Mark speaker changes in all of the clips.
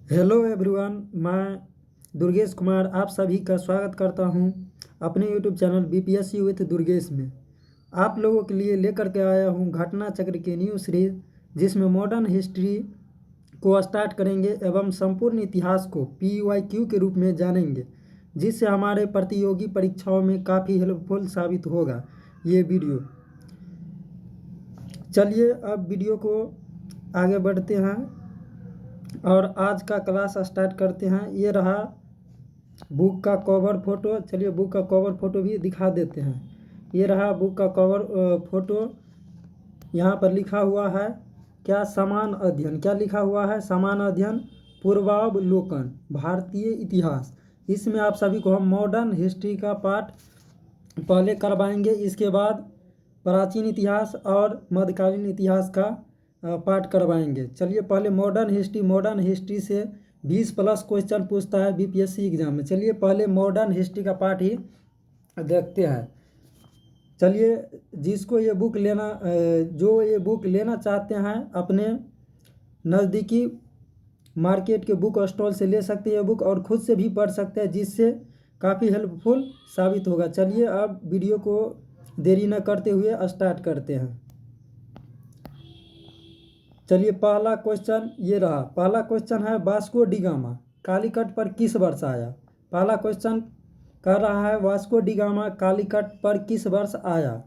Speaker 1: Hello everyone, मैं दुर्गेश कुमार आप सभी का स्वागत करता हूं अपने YouTube channel BPSC with Durgesh में। आप लोगों के लिए लेकर के आया हूं घटना चक्र की न्यू सीरीज, जिसमें मॉडर्न हिस्ट्री को स्टार्ट करेंगे एवं संपूर्ण इतिहास को पीवाईक्यू के रूप में जानेंगे, जिससे हमारे प्रतियोगी परीक्षाओं में काफ़ी हेल्पफुल साबित होगा ये वीडियो। चलिए अब वीडियो को आगे बढ़ते हैं और आज का क्लास स्टार्ट करते हैं। ये रहा बुक का कवर फोटो। चलिए बुक का कवर फोटो भी दिखा देते हैं। ये रहा बुक का कवर फोटो। यहाँ पर लिखा हुआ है क्या? समान अध्ययन। क्या लिखा हुआ है? समान अध्ययन पूर्वावलोकन भारतीय इतिहास। इसमें आप सभी को हम मॉडर्न हिस्ट्री का पाठ पहले करवाएंगे, इसके बाद प्राचीन इतिहास और मध्यकालीन इतिहास का पाठ करवाएंगे। चलिए पहले मॉडर्न हिस्ट्री से 20+ क्वेश्चन पूछता है बीपीएससी एग्जाम में। चलिए पहले मॉडर्न हिस्ट्री का पाठ ही देखते हैं। चलिए जिसको ये बुक लेना जो ये बुक लेना चाहते हैं अपने नज़दीकी मार्केट के बुक स्टॉल से ले सकते हैं ये बुक, और ख़ुद से भी पढ़ सकते हैं, जिससे काफ़ी हेल्पफुल साबित होगा। चलिए अब वीडियो को देरी न करते हुए स्टार्ट करते हैं। चलिए पहला क्वेश्चन ये रहा। पहला क्वेश्चन है वास्को डी गामा कालीकट पर किस वर्ष आया? पहला क्वेश्चन कर रहा है वास्को डी गामा कालीकट पर किस वर्ष आया?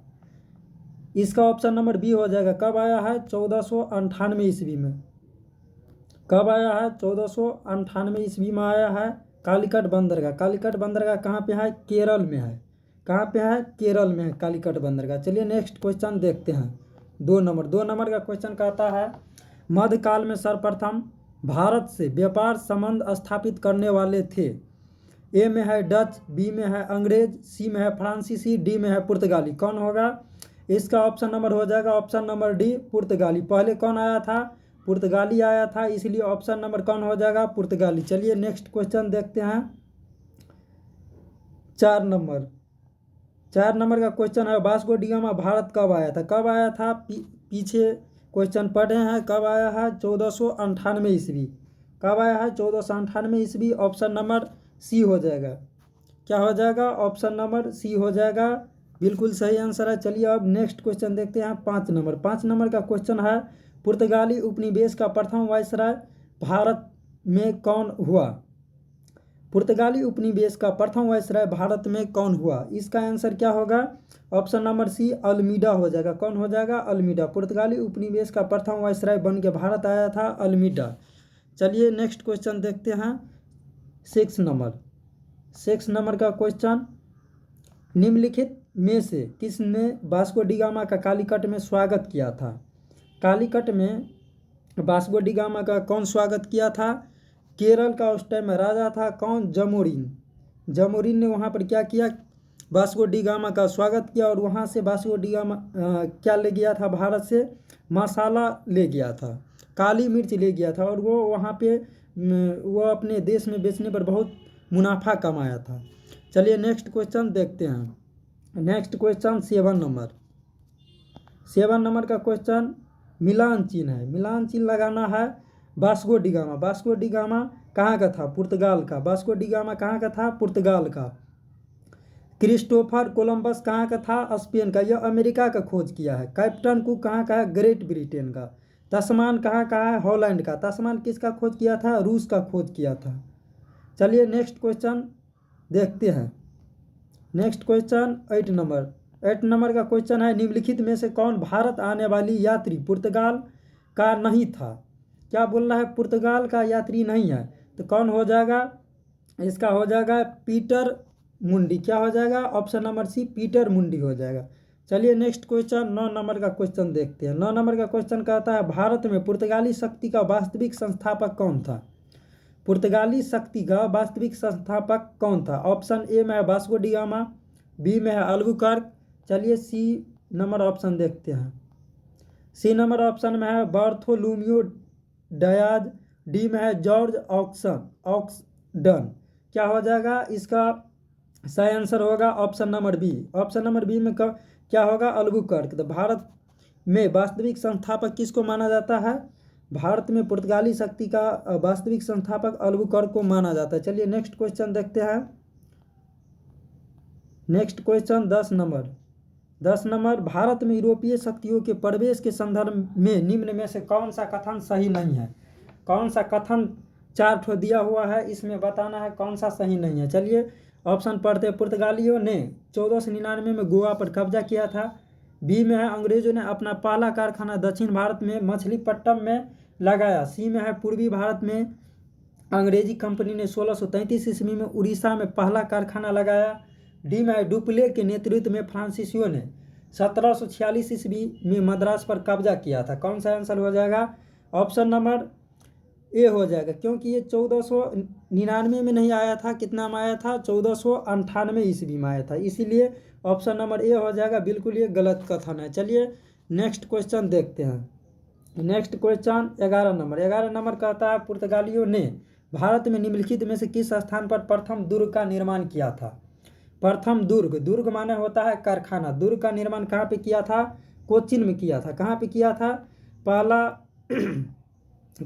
Speaker 1: इसका ऑप्शन नंबर बी हो जाएगा। कब आया है? 1498 ईस्वी में। कब आया है? 1498 ईस्वी में आया है। कालीकट बंदरगाह। कालीकट बंदरगाह कहाँ पे है? केरल में है। कहाँ पे है? केरल में है कालीकट बंदरगाह। चलिए नेक्स्ट क्वेश्चन देखते हैं। 2 नंबर का क्वेश्चन कहता है मध्यकाल में सर्वप्रथम भारत से व्यापार संबंध स्थापित करने वाले थे। ए में है डच, बी में है अंग्रेज, सी में है फ्रांसीसी, डी में है पुर्तगाली। कौन होगा? इसका ऑप्शन नंबर हो जाएगा ऑप्शन नंबर डी, पुर्तगाली। पहले कौन आया था? पुर्तगाली आया था, इसलिए ऑप्शन नंबर कौन हो जाएगा? पुर्तगाली। चलिए नेक्स्ट क्वेश्चन देखते हैं। 4 नंबर का क्वेश्चन है वास्को डी गामा भारत कब आया था? कब आया था? पीछे क्वेश्चन पढ़े हैं। कब आया है? 1498 ईस्वी। कब आया है? 1498 ईस्वी। ऑप्शन नंबर सी हो जाएगा। क्या हो जाएगा? ऑप्शन नंबर सी हो जाएगा। बिल्कुल सही आंसर है। चलिए अब नेक्स्ट क्वेश्चन देखते हैं। 5 नंबर का क्वेश्चन है पुर्तगाली उपनिवेश का प्रथम वायसराय भारत में कौन हुआ? पुर्तगाली उपनिवेश का प्रथम वायसराय भारत में कौन हुआ? इसका आंसर क्या होगा? ऑप्शन नंबर सी, अल्मीडा हो जाएगा। कौन हो जाएगा? अल्मीडा। पुर्तगाली उपनिवेश का प्रथम वायसराय बन के भारत आया था अल्मीडा। चलिए नेक्स्ट क्वेश्चन देखते हैं। 6 नंबर का क्वेश्चन निम्नलिखित में से किसने वास्को डी गामा का कालीकट में स्वागत किया था? कालीकट में वास्को डी गामा का कौन स्वागत किया था? केरल का उस टाइम में राजा था कौन? जमोरिन ने वहाँ पर क्या किया? वास्को डी गामा का स्वागत किया, और वहाँ से वास्को डी गामा क्या ले गया था? भारत से मसाला ले गया था, काली मिर्च ले गया था, और वो वहाँ पे वो अपने देश में बेचने पर बहुत मुनाफा कमाया था। चलिए नेक्स्ट क्वेश्चन देखते हैं। नेक्स्ट क्वेश्चन 7 नंबर का क्वेश्चन मिलान चिन्ह है। मिलान चिन्ह लगाना है Vasco D gamma. Vasco D gamma कहाँ का था? पुर्तगाल का। वास्को डी गामा कहाँ का था? पुर्तगाल का। क्रिस्टोफर कोलंबस कहाँ का था? स्पेन का। यह अमेरिका का खोज किया है। कैप्टन कुक कहाँ का है? ग्रेट ब्रिटेन का। तस्मान कहाँ का है? हॉलैंड का। तस्मान किसका खोज किया था? रूस का खोज किया था। चलिए नेक्स्ट क्वेश्चन देखते हैं। नेक्स्ट क्वेश्चन 8 नंबर का क्वेश्चन है निम्नलिखित में से कौन भारत आने वाली यात्री पुर्तगाल का नहीं था? क्या बोल रहा है? पुर्तगाल का यात्री नहीं है, तो कौन हो जाएगा? इसका हो जाएगा पीटर मुंडी। क्या हो जाएगा? ऑप्शन नंबर सी, पीटर मुंडी हो जाएगा। चलिए नेक्स्ट क्वेश्चन 9 नंबर का क्वेश्चन देखते हैं। 9 नंबर का क्वेश्चन कहता है भारत में पुर्तगाली शक्ति का वास्तविक संस्थापक कौन था? पुर्तगाली शक्ति का वास्तविक संस्थापक कौन था? ऑप्शन ए में है वास्को डी गामा, बी में है अल्बुकर्क। चलिए सी नंबर ऑप्शन देखते हैं। सी नंबर ऑप्शन में है बार्थोलोम्यू डायज, डी में है जॉर्ज ऑक्सडन। क्या हो जाएगा? इसका सही आंसर होगा option number B. Option number B में क्या होगा? अल्बुकर्क। तो भारत में वास्तविक संस्थापक किसको माना जाता है? भारत में पुर्तगाली शक्ति का वास्तविक संस्थापक अल्बुकर्क को माना जाता है। चलिए नेक्स्ट क्वेश्चन देखते हैं। नेक्स्ट क्वेश्चन 10 नंबर, भारत में यूरोपीय शक्तियों के प्रवेश के संदर्भ में निम्न में से कौन सा कथन सही नहीं है? कौन सा कथन 4 ठो दिया हुआ है, इसमें बताना है कौन सा सही नहीं है। चलिए ऑप्शन पढ़ते हैं। पुर्तगालियों ने 1499 में गोवा पर कब्जा किया था। बी में है अंग्रेजों ने अपना पहला कारखाना दक्षिण भारत में मछलीपट्टनम में लगाया। सी में है पूर्वी भारत में अंग्रेजी कंपनी ने 1633 ईस्वी में उड़ीसा में पहला कारखाना लगाया। डी में है डुप्ले के नेतृत्व में फ्रांसीसियों ने 1746 ईस्वी में मद्रास पर कब्जा किया था। कौन सा आंसर हो जाएगा? ऑप्शन नंबर ए हो जाएगा, क्योंकि ये 1499 में नहीं आया था। कितना में आया था? 1498 ईस्वी में आया था, इसीलिए ऑप्शन नंबर ए हो जाएगा। बिल्कुल ये गलत कथन है। चलिए नेक्स्ट क्वेश्चन देखते हैं। नेक्स्ट क्वेश्चन 11 नंबर कहता है पुर्तगालियों ने भारत में निम्नलिखित में से किस स्थान पर प्रथम दुर्ग का निर्माण किया था? प्रथम दुर्ग माने होता है कारखाना। दुर्ग का निर्माण कहाँ पे किया था? कोचीन में किया था। कहाँ पे किया था? पहला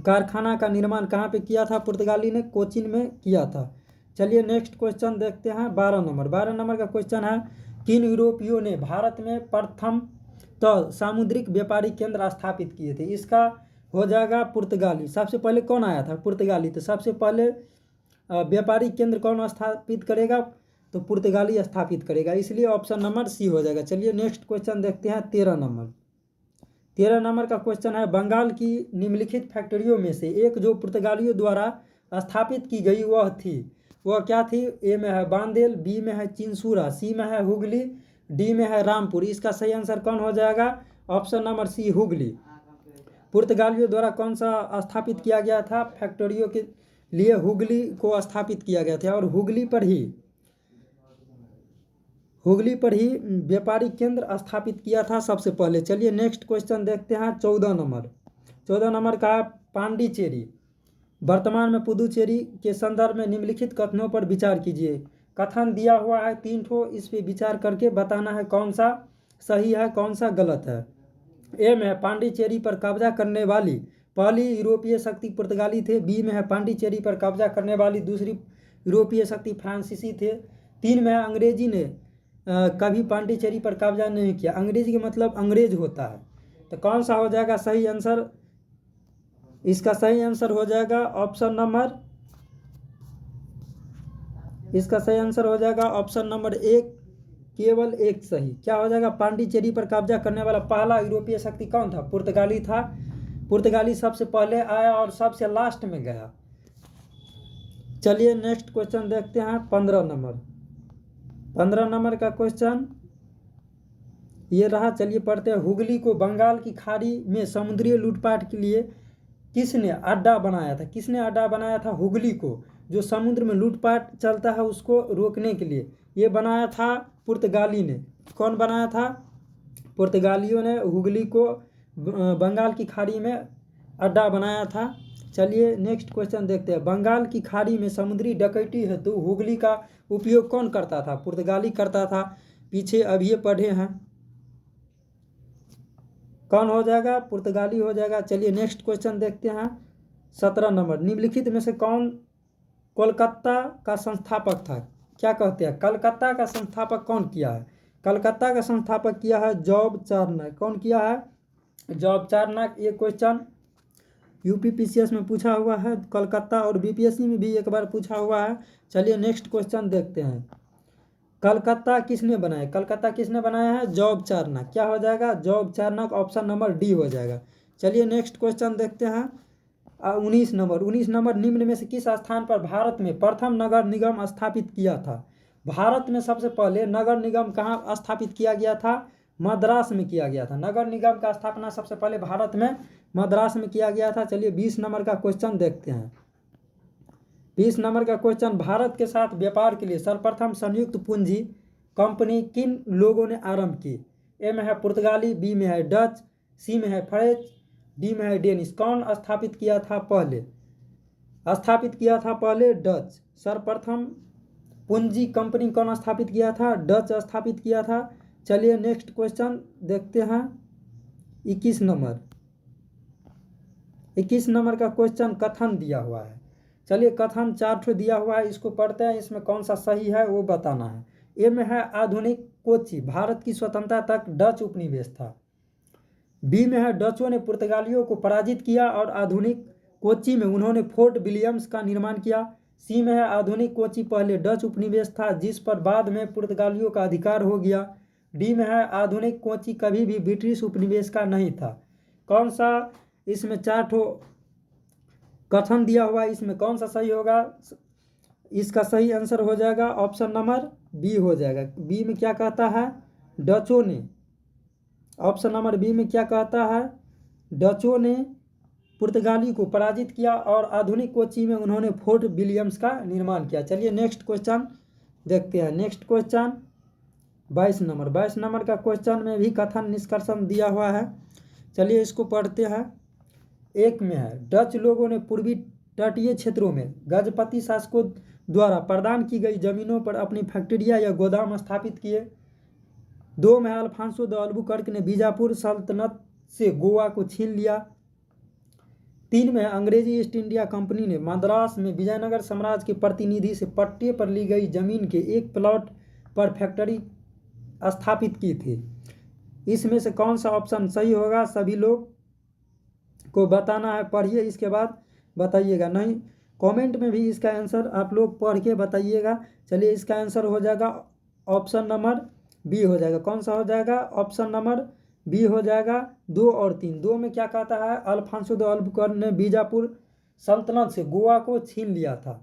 Speaker 1: कारखाना का निर्माण कहाँ पे किया था? पुर्तगाली ने कोचीन में किया था। चलिए नेक्स्ट क्वेश्चन देखते हैं। 12 नंबर का क्वेश्चन है, किन यूरोपियों ने भारत में प्रथम तो सामुद्रिक व्यापारिक केंद्र स्थापित किए थे? इसका हो जाएगा पुर्तगाली। सबसे पहले कौन आया था? पुर्तगाली। तो सबसे पहले व्यापारिक केंद्र कौन स्थापित करेगा? तो पुर्तगाली स्थापित करेगा, इसलिए ऑप्शन नंबर सी हो जाएगा। चलिए नेक्स्ट क्वेश्चन देखते हैं। 13 नंबर का क्वेश्चन है, बंगाल की निम्नलिखित फैक्ट्रियों में से एक जो पुर्तगालियों द्वारा स्थापित की गई वह क्या थी? ए में है बांदेल, बी में है चिंसूरा, सी में है हुगली, डी में है रामपुर। इसका सही आंसर कौन हो जाएगा? Option number C Hooghly. पुर्तगालियों द्वारा कौन सा स्थापित किया गया था? फैक्ट्रियों के लिए हुगली को स्थापित किया गया था, और हुगली पर ही व्यापारिक केंद्र स्थापित किया था सबसे पहले। चलिए नेक्स्ट क्वेश्चन देखते हैं। 14 नंबर का पांडिचेरी वर्तमान में पुदुचेरी के संदर्भ में निम्नलिखित कथनों पर विचार कीजिए। कथन दिया हुआ है 3 ठो, इस पे विचार करके बताना है कौन सा सही है कौन सा गलत है। ए में है पांडिचेरी पर कब्जा करने वाली पहली यूरोपीय शक्ति पुर्तगाली थे। बी में है पांडिचेरी पर कब्जा करने वाली दूसरी यूरोपीय शक्ति फ्रांसीसी थे। 3 में है अंग्रेजी ने कभी पांडिचेरी पर कब्जा नहीं किया। अंग्रेजी के मतलब अंग्रेज होता है। तो कौन सा हो जाएगा सही आंसर? इसका सही आंसर हो जाएगा ऑप्शन नंबर, इसका सही आंसर हो जाएगा ऑप्शन नंबर 1, केवल एक सही। क्या हो जाएगा? पांडिचेरी पर कब्जा करने वाला पहला यूरोपीय शक्ति कौन था? पुर्तगाली था। पुर्तगाली सबसे पहले आया और सबसे लास्ट में गया। चलिए नेक्स्ट क्वेश्चन देखते हैं। 15 नंबर का क्वेश्चन ये रहा। चलिए पढ़ते हैं। हुगली को बंगाल की खाड़ी में समुद्री लूटपाट के लिए किसने अड्डा बनाया था? किसने अड्डा बनाया था हुगली को? जो समुद्र में लूटपाट चलता है उसको रोकने के लिए ये बनाया था पुर्तगाली ने। कौन बनाया था? पुर्तगालियों ने हुगली को बंगाल की खाड़ी में अड्डा बनाया था। चलिए नेक्स्ट क्वेश्चन देखते हैं। बंगाल की खाड़ी में समुद्री डकैती हेतु हुगली का उपयोग कौन करता था? पुर्तगाली करता था। पीछे अभी ये पढ़े हैं। कौन हो जाएगा? पुर्तगाली हो जाएगा। चलिए नेक्स्ट क्वेश्चन देखते हैं। 17 नंबर, निम्नलिखित में से कौन कोलकाता का संस्थापक था? क्या कहते हैं? कलकत्ता का संस्थापक कौन किया है? कलकत्ता का संस्थापक किया है जॉब चार्नक। कौन किया है? जॉब चार्नक। ये क्वेश्चन यूपीपीसीएस में पूछा हुआ है कलकत्ता, और बीपीएससी में भी एक बार पूछा हुआ है। चलिए नेक्स्ट क्वेश्चन देखते हैं। कलकत्ता किसने बनाया? कलकत्ता किसने बनाया है? जॉब चार्नक। क्या हो जाएगा? जॉब चार्नक। ऑप्शन नंबर डी हो जाएगा। चलिए नेक्स्ट क्वेश्चन देखते हैं। 19 नंबर, निम्न में से किस स्थान पर भारत में प्रथम नगर निगम स्थापित किया था? भारत में सबसे पहले नगर निगम कहाँ स्थापित किया गया था? मद्रास में किया गया था। नगर निगम का स्थापना सबसे पहले भारत में मद्रास में किया गया था। चलिए 20 नंबर का क्वेश्चन देखते हैं। 20 नंबर का क्वेश्चन, भारत के साथ व्यापार के लिए सर्वप्रथम संयुक्त पूंजी कंपनी किन लोगों ने आरंभ की? ए में है पुर्तगाली, बी में है डच, सी में है फ्रेंच, डी में है डेनिश। कौन स्थापित किया था पहले? स्थापित किया था पहले डच। सर्वप्रथम पूंजी कंपनी कौन स्थापित किया था? डच स्थापित किया था। चलिए नेक्स्ट क्वेश्चन देखते हैं। 21 नंबर, 21 नंबर का क्वेश्चन कथन दिया हुआ है। चलिए कथन 4 ठो दिया हुआ है, इसको पढ़ते हैं, इसमें कौन सा सही है वो बताना है। ए में है आधुनिक कोची भारत की स्वतंत्रता तक डच उपनिवेश था। बी में है डचों ने पुर्तगालियों को पराजित किया और आधुनिक कोची में उन्होंने फोर्ट विलियम्स का निर्माण किया। सी में है आधुनिक कोची पहले डच उपनिवेश था जिस पर बाद में पुर्तगालियों का अधिकार हो गया। डी में है आधुनिक कोची कभी भी ब्रिटिश उपनिवेश का नहीं था। कौन सा इसमें 4 ठो कथन दिया हुआ है, इसमें कौन सा सही होगा? इसका सही आंसर हो जाएगा ऑप्शन नंबर बी हो जाएगा। बी में क्या कहता है? डचों ने, ऑप्शन नंबर बी में क्या कहता है? डचों ने पुर्तगाली को पराजित किया और आधुनिक कोची में उन्होंने फोर्ट विलियम्स का निर्माण किया। चलिए नेक्स्ट क्वेश्चन देखते हैं। नेक्स्ट क्वेश्चन 22 नंबर का क्वेश्चन में भी कथन निष्कर्षण दिया हुआ है। चलिए इसको पढ़ते हैं। एक में है डच लोगों ने पूर्वी तटीय क्षेत्रों में गजपति शासकों द्वारा प्रदान की गई जमीनों पर अपनी फैक्ट्रियां या गोदाम स्थापित किए। 2 में अल्फांसो द अल्बुकर्क ने बीजापुर सल्तनत से गोवा को छीन लिया। 3 में अंग्रेजी ईस्ट इंडिया कंपनी ने मद्रास में विजयनगर साम्राज्य के प्रतिनिधि से पट्टे पर ली गई जमीन के एक प्लॉट पर फैक्ट्री स्थापित की थी। इसमें से कौन सा ऑप्शन सही होगा? सभी लोग को बताना है, पढ़िए इसके बाद बताइएगा। नहीं कमेंट में भी इसका आंसर आप लोग पढ़ के बताइएगा। चलिए इसका आंसर हो जाएगा ऑप्शन नंबर बी हो जाएगा। कौन सा हो जाएगा? ऑप्शन नंबर बी हो जाएगा। 2 और 3। 2 में क्या कहता है? अल्फांसो द अल्बुकर्क ने बीजापुर सल्तनत से गोवा को छीन लिया था।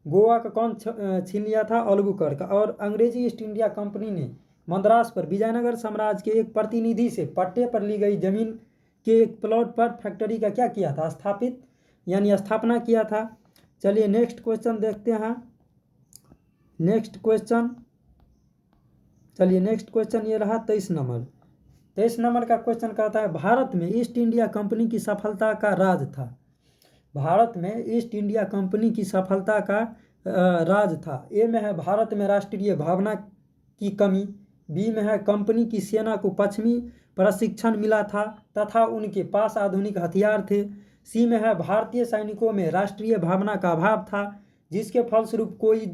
Speaker 1: गोवा का कौन छीन लिया था? अल्बुकर्क। और अंग्रेजी ईस्ट इंडिया कंपनी ने मद्रास पर विजयनगर साम्राज्य के एक प्रतिनिधि से पट्टे पर ली गई जमीन के एक प्लॉट पर फैक्ट्री का क्या किया था? स्थापित यानी स्थापना किया था। चलिए नेक्स्ट क्वेश्चन देखते हैं। नेक्स्ट क्वेश्चन, चलिए नेक्स्ट क्वेश्चन ये रहा 23 नंबर। 23 नंबर का क्वेश्चन कहता है भारत में ईस्ट इंडिया कंपनी की सफलता का राज था। भारत में ईस्ट इंडिया कंपनी की सफलता का राज था। ए में है भारत में राष्ट्रीय भावना की कमी। बी में है कंपनी की सेना को पश्चिमी प्रशिक्षण मिला था तथा उनके पास आधुनिक हथियार थे। सी में है भारतीय सैनिकों में राष्ट्रीय भावना का अभाव था जिसके फलस्वरूप कोई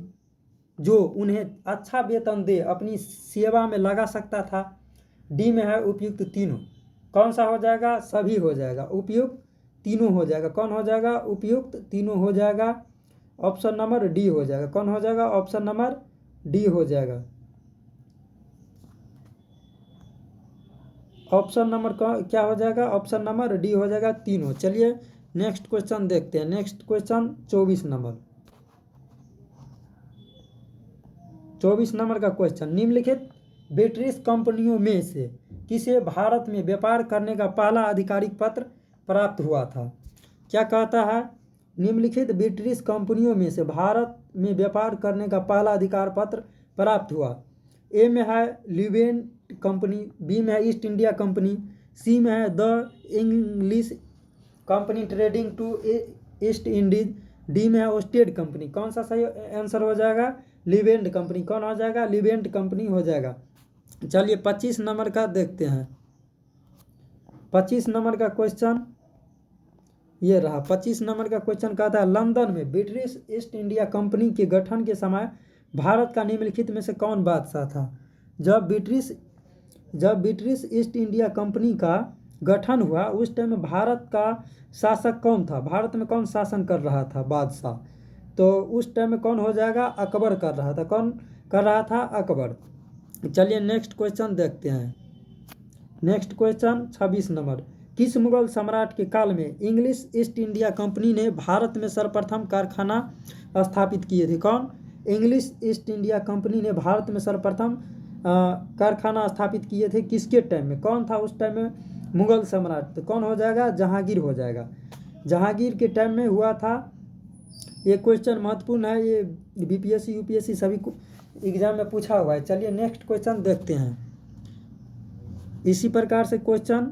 Speaker 1: जो उन्हें अच्छा वेतन दे अपनी सेवा में लगा सकता था। डी में है उपयुक्त तीनों। कौन सा हो जाएगा? सभी हो जाएगा। उपयुक्त तीनों हो जाएगा। कौन हो जाएगा? उपयुक्त तीनों हो जाएगा। ऑप्शन नंबर डी हो जाएगा। कौन हो जाएगा? ऑप्शन नंबर डी हो जाएगा। ऑप्शन नंबर क्या हो जाएगा? ऑप्शन नंबर डी हो जाएगा, तीनों। चलिए नेक्स्ट क्वेश्चन देखते हैं। Next question 24 number. 24 नंबर का क्वेश्चन, निम्नलिखित ब्रिटिश कंपनियों में से किसे भारत में व्यापार करने का पहला आधिकारिक पत्र प्राप्त हुआ था? क्या कहता है? निम्नलिखित ब्रिटिश कंपनियों में से भारत में व्यापार करने का पहला अधिकार पत्र प्राप्त हुआ। ए में है ल्यूवेंट कंपनी। बी में है ईस्ट इंडिया कंपनी। सी में है the English company trading to East Indies. D में है ओस्टेड कंपनी। कौन सा सही आंसर हो जाएगा? ल्यूवेंट कंपनी। कौन हो जाएगा? ल्यूवेंट कंपनी हो जाएगा। चलिए 25 नंबर का देखते हैं। 25 नंबर का क्वेश्चन ये रहा। 25 नंबर का क्वेश्चन कहता है लंदन में ब्रिटिश ईस्ट इंडिया कंपनी के गठन के समय भारत का निम्नलिखित में से कौन बादशाह था? जब ब्रिटिश ईस्ट इंडिया कंपनी का गठन हुआ उस टाइम में भारत का शासक कौन था? भारत में कौन शासन कर रहा था? बादशाह। तो उस टाइम में कौन हो जाएगा? अकबर कर रहा था। कौन कर रहा था? अकबर। चलिए नेक्स्ट क्वेश्चन देखते हैं। नेक्स्ट क्वेश्चन 26 नंबर, किस मुगल सम्राट के काल में इंग्लिश ईस्ट इंडिया कंपनी ने भारत में सर्वप्रथम कारखाना स्थापित किए थे? कौन? इंग्लिश ईस्ट इंडिया कंपनी ने भारत में सर्वप्रथम कारखाना स्थापित किए थे। किसके टाइम में? कौन था उस टाइम में? मुगल सम्राट। तो कौन हो जाएगा? जहांगीर हो जाएगा। जहांगीर के टाइम में हुआ था। ये क्वेश्चन महत्वपूर्ण है, ये बीपीएससी यूपीएससी सभी को एग्जाम में पूछा हुआ है। चलिए नेक्स्ट क्वेश्चन देखते हैं। इसी प्रकार से क्वेश्चन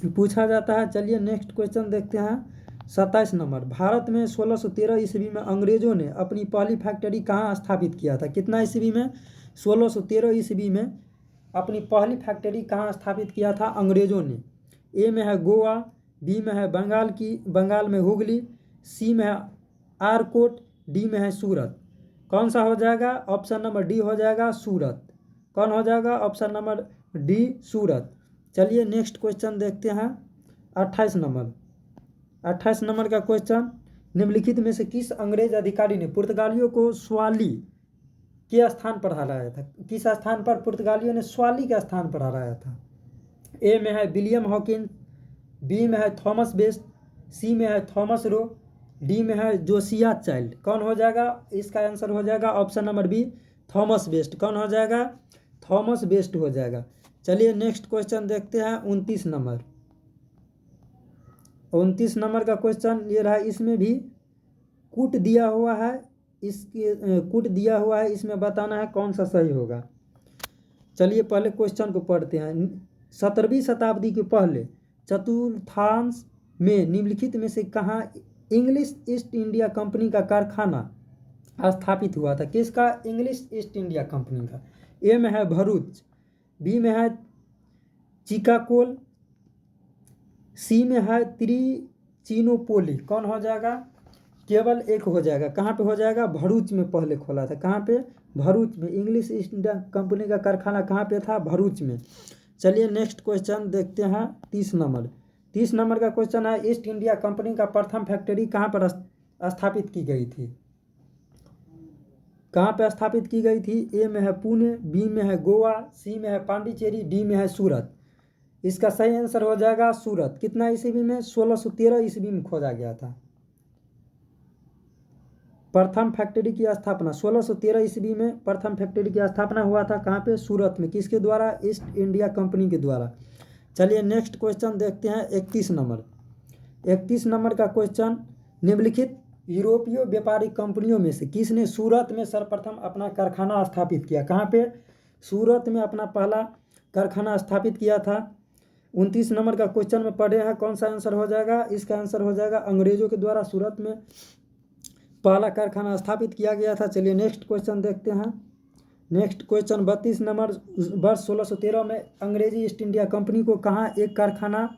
Speaker 1: पूछा जाता है। चलिए नेक्स्ट क्वेश्चन देखते हैं। 27 नंबर, भारत में 1613 ईस्वी में अंग्रेजों ने अपनी पहली फैक्ट्री कहाँ स्थापित किया था? कितना ईस्वी में? 1613 ईस्वी में अपनी पहली फैक्ट्री कहाँ स्थापित किया था अंग्रेजों ने? ए में है गोवा। बी में है बंगाल में हुगली, सी में है आरकोट, डी में है सूरत। कौन सा हो जाएगा? ऑप्शन नंबर डी हो जाएगा सूरत। कौन हो जाएगा? ऑप्शन नंबर डी सूरत। चलिए नेक्स्ट क्वेश्चन देखते हैं 28 नंबर। 28 नंबर का क्वेश्चन, निम्नलिखित में से किस अंग्रेज अधिकारी ने पुर्तगालियों को स्वाली के स्थान पर हराया था? किस स्थान पर पुर्तगालियों ने स्वाली के स्थान पर हराया था? ए में है विलियम हॉकिंस, बी में है थॉमस बेस्ट, सी में है थॉमस रो, डी में है जोसिया चाइल्ड। कौन हो जाएगा? इसका आंसर हो जाएगा option number B Thomas Best. कौन हो जाएगा? थॉमस बेस्ट हो जाएगा। चलिए नेक्स्ट क्वेश्चन देखते हैं 29 नंबर। 29 नंबर का क्वेश्चन ये रहा, इसमें भी कूट दिया हुआ है, इसमें बताना है कौन सा सही होगा। चलिए पहले क्वेश्चन को पढ़ते हैं। 17वीं शताब्दी के पहले चतुर्थांश में निम्नलिखित में से कहाँ इंग्लिश ईस्ट इंडिया कंपनी का कारखाना स्थापित हुआ था? किसका? इंग्लिश ईस्ट इंडिया कंपनी का। ए में है भरूच, बी में है चिकाकोल, सी में है त्रिचिनोपोली। कौन हो जाएगा? केवल एक हो जाएगा। कहाँ पे हो जाएगा? भरूच में पहले खोला था। कहाँ पे? भरूच में। इंग्लिश ईस्ट इंडिया कंपनी का कारखाना कहाँ पे था? भरूच में। चलिए नेक्स्ट क्वेश्चन देखते हैं 30 नंबर। 30 नंबर का क्वेश्चन है, ईस्ट इंडिया कंपनी का प्रथम फैक्ट्री कहाँ पर स्थापित की गई थी? कहाँ पे स्थापित की गई थी? ए में है पुणे, बी में है गोवा, सी में है पांडिचेरी, डी में है सूरत। इसका सही आंसर हो जाएगा सूरत। कितना ईस्वी में? 1613 ईस्वी में खोजा गया था। प्रथम फैक्ट्री की स्थापना 1613 ईस्वी में प्रथम फैक्ट्री की स्थापना हुआ था। कहाँ पे? सूरत में। किसके द्वारा? ईस्ट इंडिया कंपनी के द्वारा। चलिए नेक्स्ट क्वेश्चन देखते हैं 31 नंबर। 31 नंबर का क्वेश्चन, निम्नलिखित यूरोपीय व्यापारिक कंपनियों में से किसने सूरत में सर्वप्रथम अपना कारखाना स्थापित किया? कहाँ पे? सूरत में अपना पहला कारखाना स्थापित किया था। 29 नंबर का क्वेश्चन में पढ़े हैं, कौन सा आंसर हो जाएगा? इसका आंसर हो जाएगा अंग्रेजों के द्वारा सूरत में पहला कारखाना स्थापित किया गया था। चलिए नेक्स्ट क्वेश्चन देखते हैं। नेक्स्ट क्वेश्चन 32 नंबर, वर्ष 1613 में अंग्रेजी ईस्ट इंडिया कंपनी को कहाँ एक कारखाना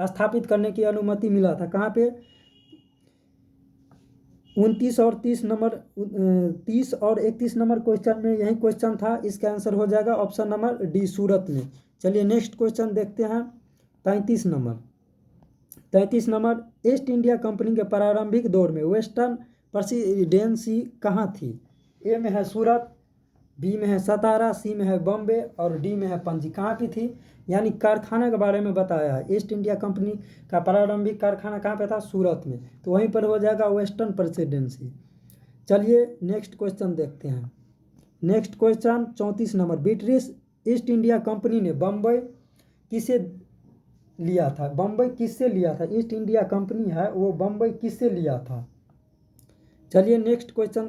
Speaker 1: स्थापित करने की अनुमति मिला था? कहाँ पे? 29 और 30 नंबर 30 और 31 नंबर क्वेश्चन में यही क्वेश्चन था। इसका आंसर हो जाएगा ऑप्शन नंबर डी सूरत में। चलिए नेक्स्ट क्वेश्चन देखते हैं 33 number. 33 number, east India company के प्रारंभिक दौर में वेस्टर्न प्रेसिडेंसी कहाँ थी? ए में है सूरत, बी में है सतारा, सी में है बॉम्बे और डी में है पणजी। कहाँ पे थी? यानी कारखाना के बारे में बताया है। ईस्ट इंडिया कंपनी का प्रारंभिक कारखाना कहाँ पे था? सूरत में। तो वहीं पर हो जाएगा वेस्टर्न प्रेसिडेंसी। चलिए नेक्स्ट क्वेश्चन देखते हैं। Next question 34 number, British east India company ने बम्बई किसे लिया था? बम्बई किससे लिया था? ईस्ट इंडिया कंपनी है वो बम्बई किससे लिया था? चलिए नेक्स्ट क्वेश्चन,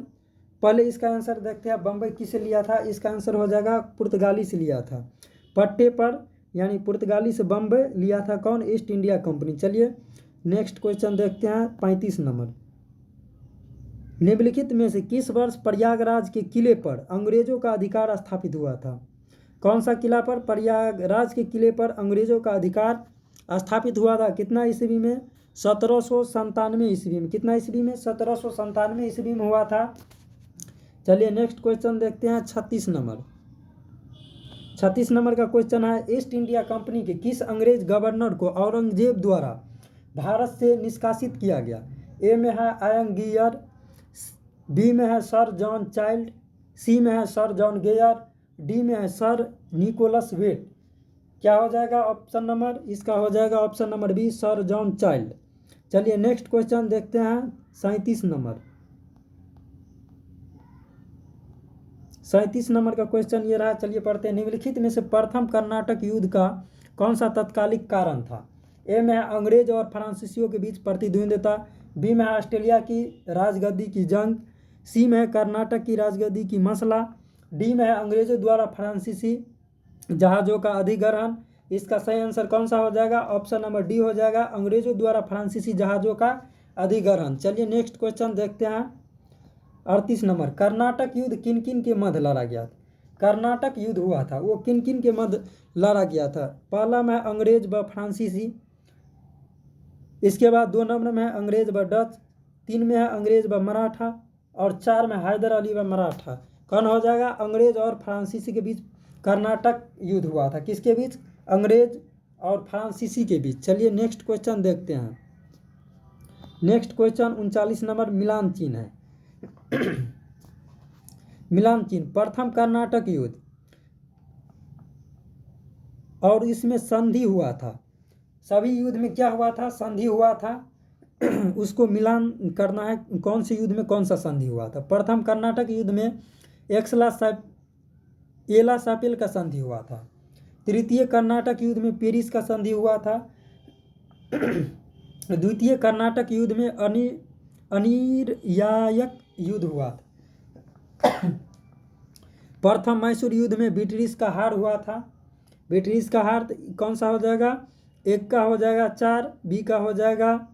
Speaker 1: पहले इसका आंसर देखते हैं। बम्बई किससे लिया था? इसका आंसर हो जाएगा पुर्तगाली से लिया था। पट्टे पर यानी पुर्तगाली से बम्बई लिया था कौन? East India company. चलिए नेक्स्ट क्वेश्चन देखते हैं 35 नंबर। निम्नलिखित में से किस वर्ष प्रयागराज के किले पर अंग्रेजों का अधिकार स्थापित हुआ था? कौन सा किला पर? प्रयागराज के किले पर अंग्रेजों का अधिकार स्थापित हुआ था। कितना ईस्वी में? 1797 ईस्वी में। कितना ईस्वी में? 1797 ईस्वी में हुआ था। चलिए नेक्स्ट क्वेश्चन देखते हैं 36 नंबर। 36 नंबर का क्वेश्चन है, ईस्ट इंडिया कंपनी के किस अंग्रेज गवर्नर को औरंगजेब द्वारा भारत से निष्कासित किया गया? ए में है आयंगियर, बी में है सर जॉन चाइल्ड, सी में है सर जॉन गेयर, डी में है सर निकोलस वेट। क्या हो जाएगा ऑप्शन नंबर? इसका हो जाएगा option number B sir John child. चलिए नेक्स्ट क्वेश्चन देखते हैं 37 नंबर। 37 नंबर का क्वेश्चन ये रहा, चलिए पढ़ते हैं। निम्नलिखित में से प्रथम कर्नाटक युद्ध का कौन सा तत्कालिक कारण था? ए में है अंग्रेज और फ्रांसीसियों के बीच प्रतिद्वंद्विता, बी में है ऑस्ट्रेलिया की राजगद्दी की जंग, सी में है कर्नाटक की राजगद्दी की मसला, डी में है अंग्रेजों द्वारा फ्रांसीसी जहाज़ों का अधिग्रहण। इसका सही आंसर कौन सा हो जाएगा? ऑप्शन नंबर डी हो जाएगा, अंग्रेजों द्वारा फ्रांसीसी जहाज़ों का अधिग्रहण। चलिए नेक्स्ट क्वेश्चन देखते हैं 38 नंबर। कर्नाटक युद्ध किन किन के मध्य लड़ा गया था? कर्नाटक युद्ध हुआ था वो किन किन के मध्य लड़ा गया था? पहला में अंग्रेज व फ्रांसीसी, इसके बाद 2 नंबर में है अंग्रेज व डच, 3 में है अंग्रेज व मराठा और 4 में हैदर अली व मराठा। कौन हो जाएगा? अंग्रेज और फ्रांसीसी के बीच कर्नाटक युद्ध हुआ था। किसके बीच? अंग्रेज और फ्रांसीसी के बीच। चलिए नेक्स्ट क्वेश्चन देखते हैं। नेक्स्ट क्वेश्चन 39 नंबर मिलान चिन्ह है। मिलान चिन्ह प्रथम कर्नाटक युद्ध और इसमें संधि हुआ था। सभी युद्ध में क्या हुआ था? संधि हुआ था। उसको मिलान करना है, कौन से युद्ध में कौन सा संधि हुआ था। प्रथम कर्नाटक युद्ध में एला सापेल का संधि हुआ था। तृतीय कर्नाटक युद्ध में पेरिस का संधि हुआ था। द्वितीय कर्नाटक युद्ध में अनिर्यायक युद्ध हुआ था। प्रथम मैसूर युद्ध में ब्रिटिश का हार हुआ था। ब्रिटिश का हार कौन सा हो जाएगा? एक का हो जाएगा 4, बी का हो जाएगा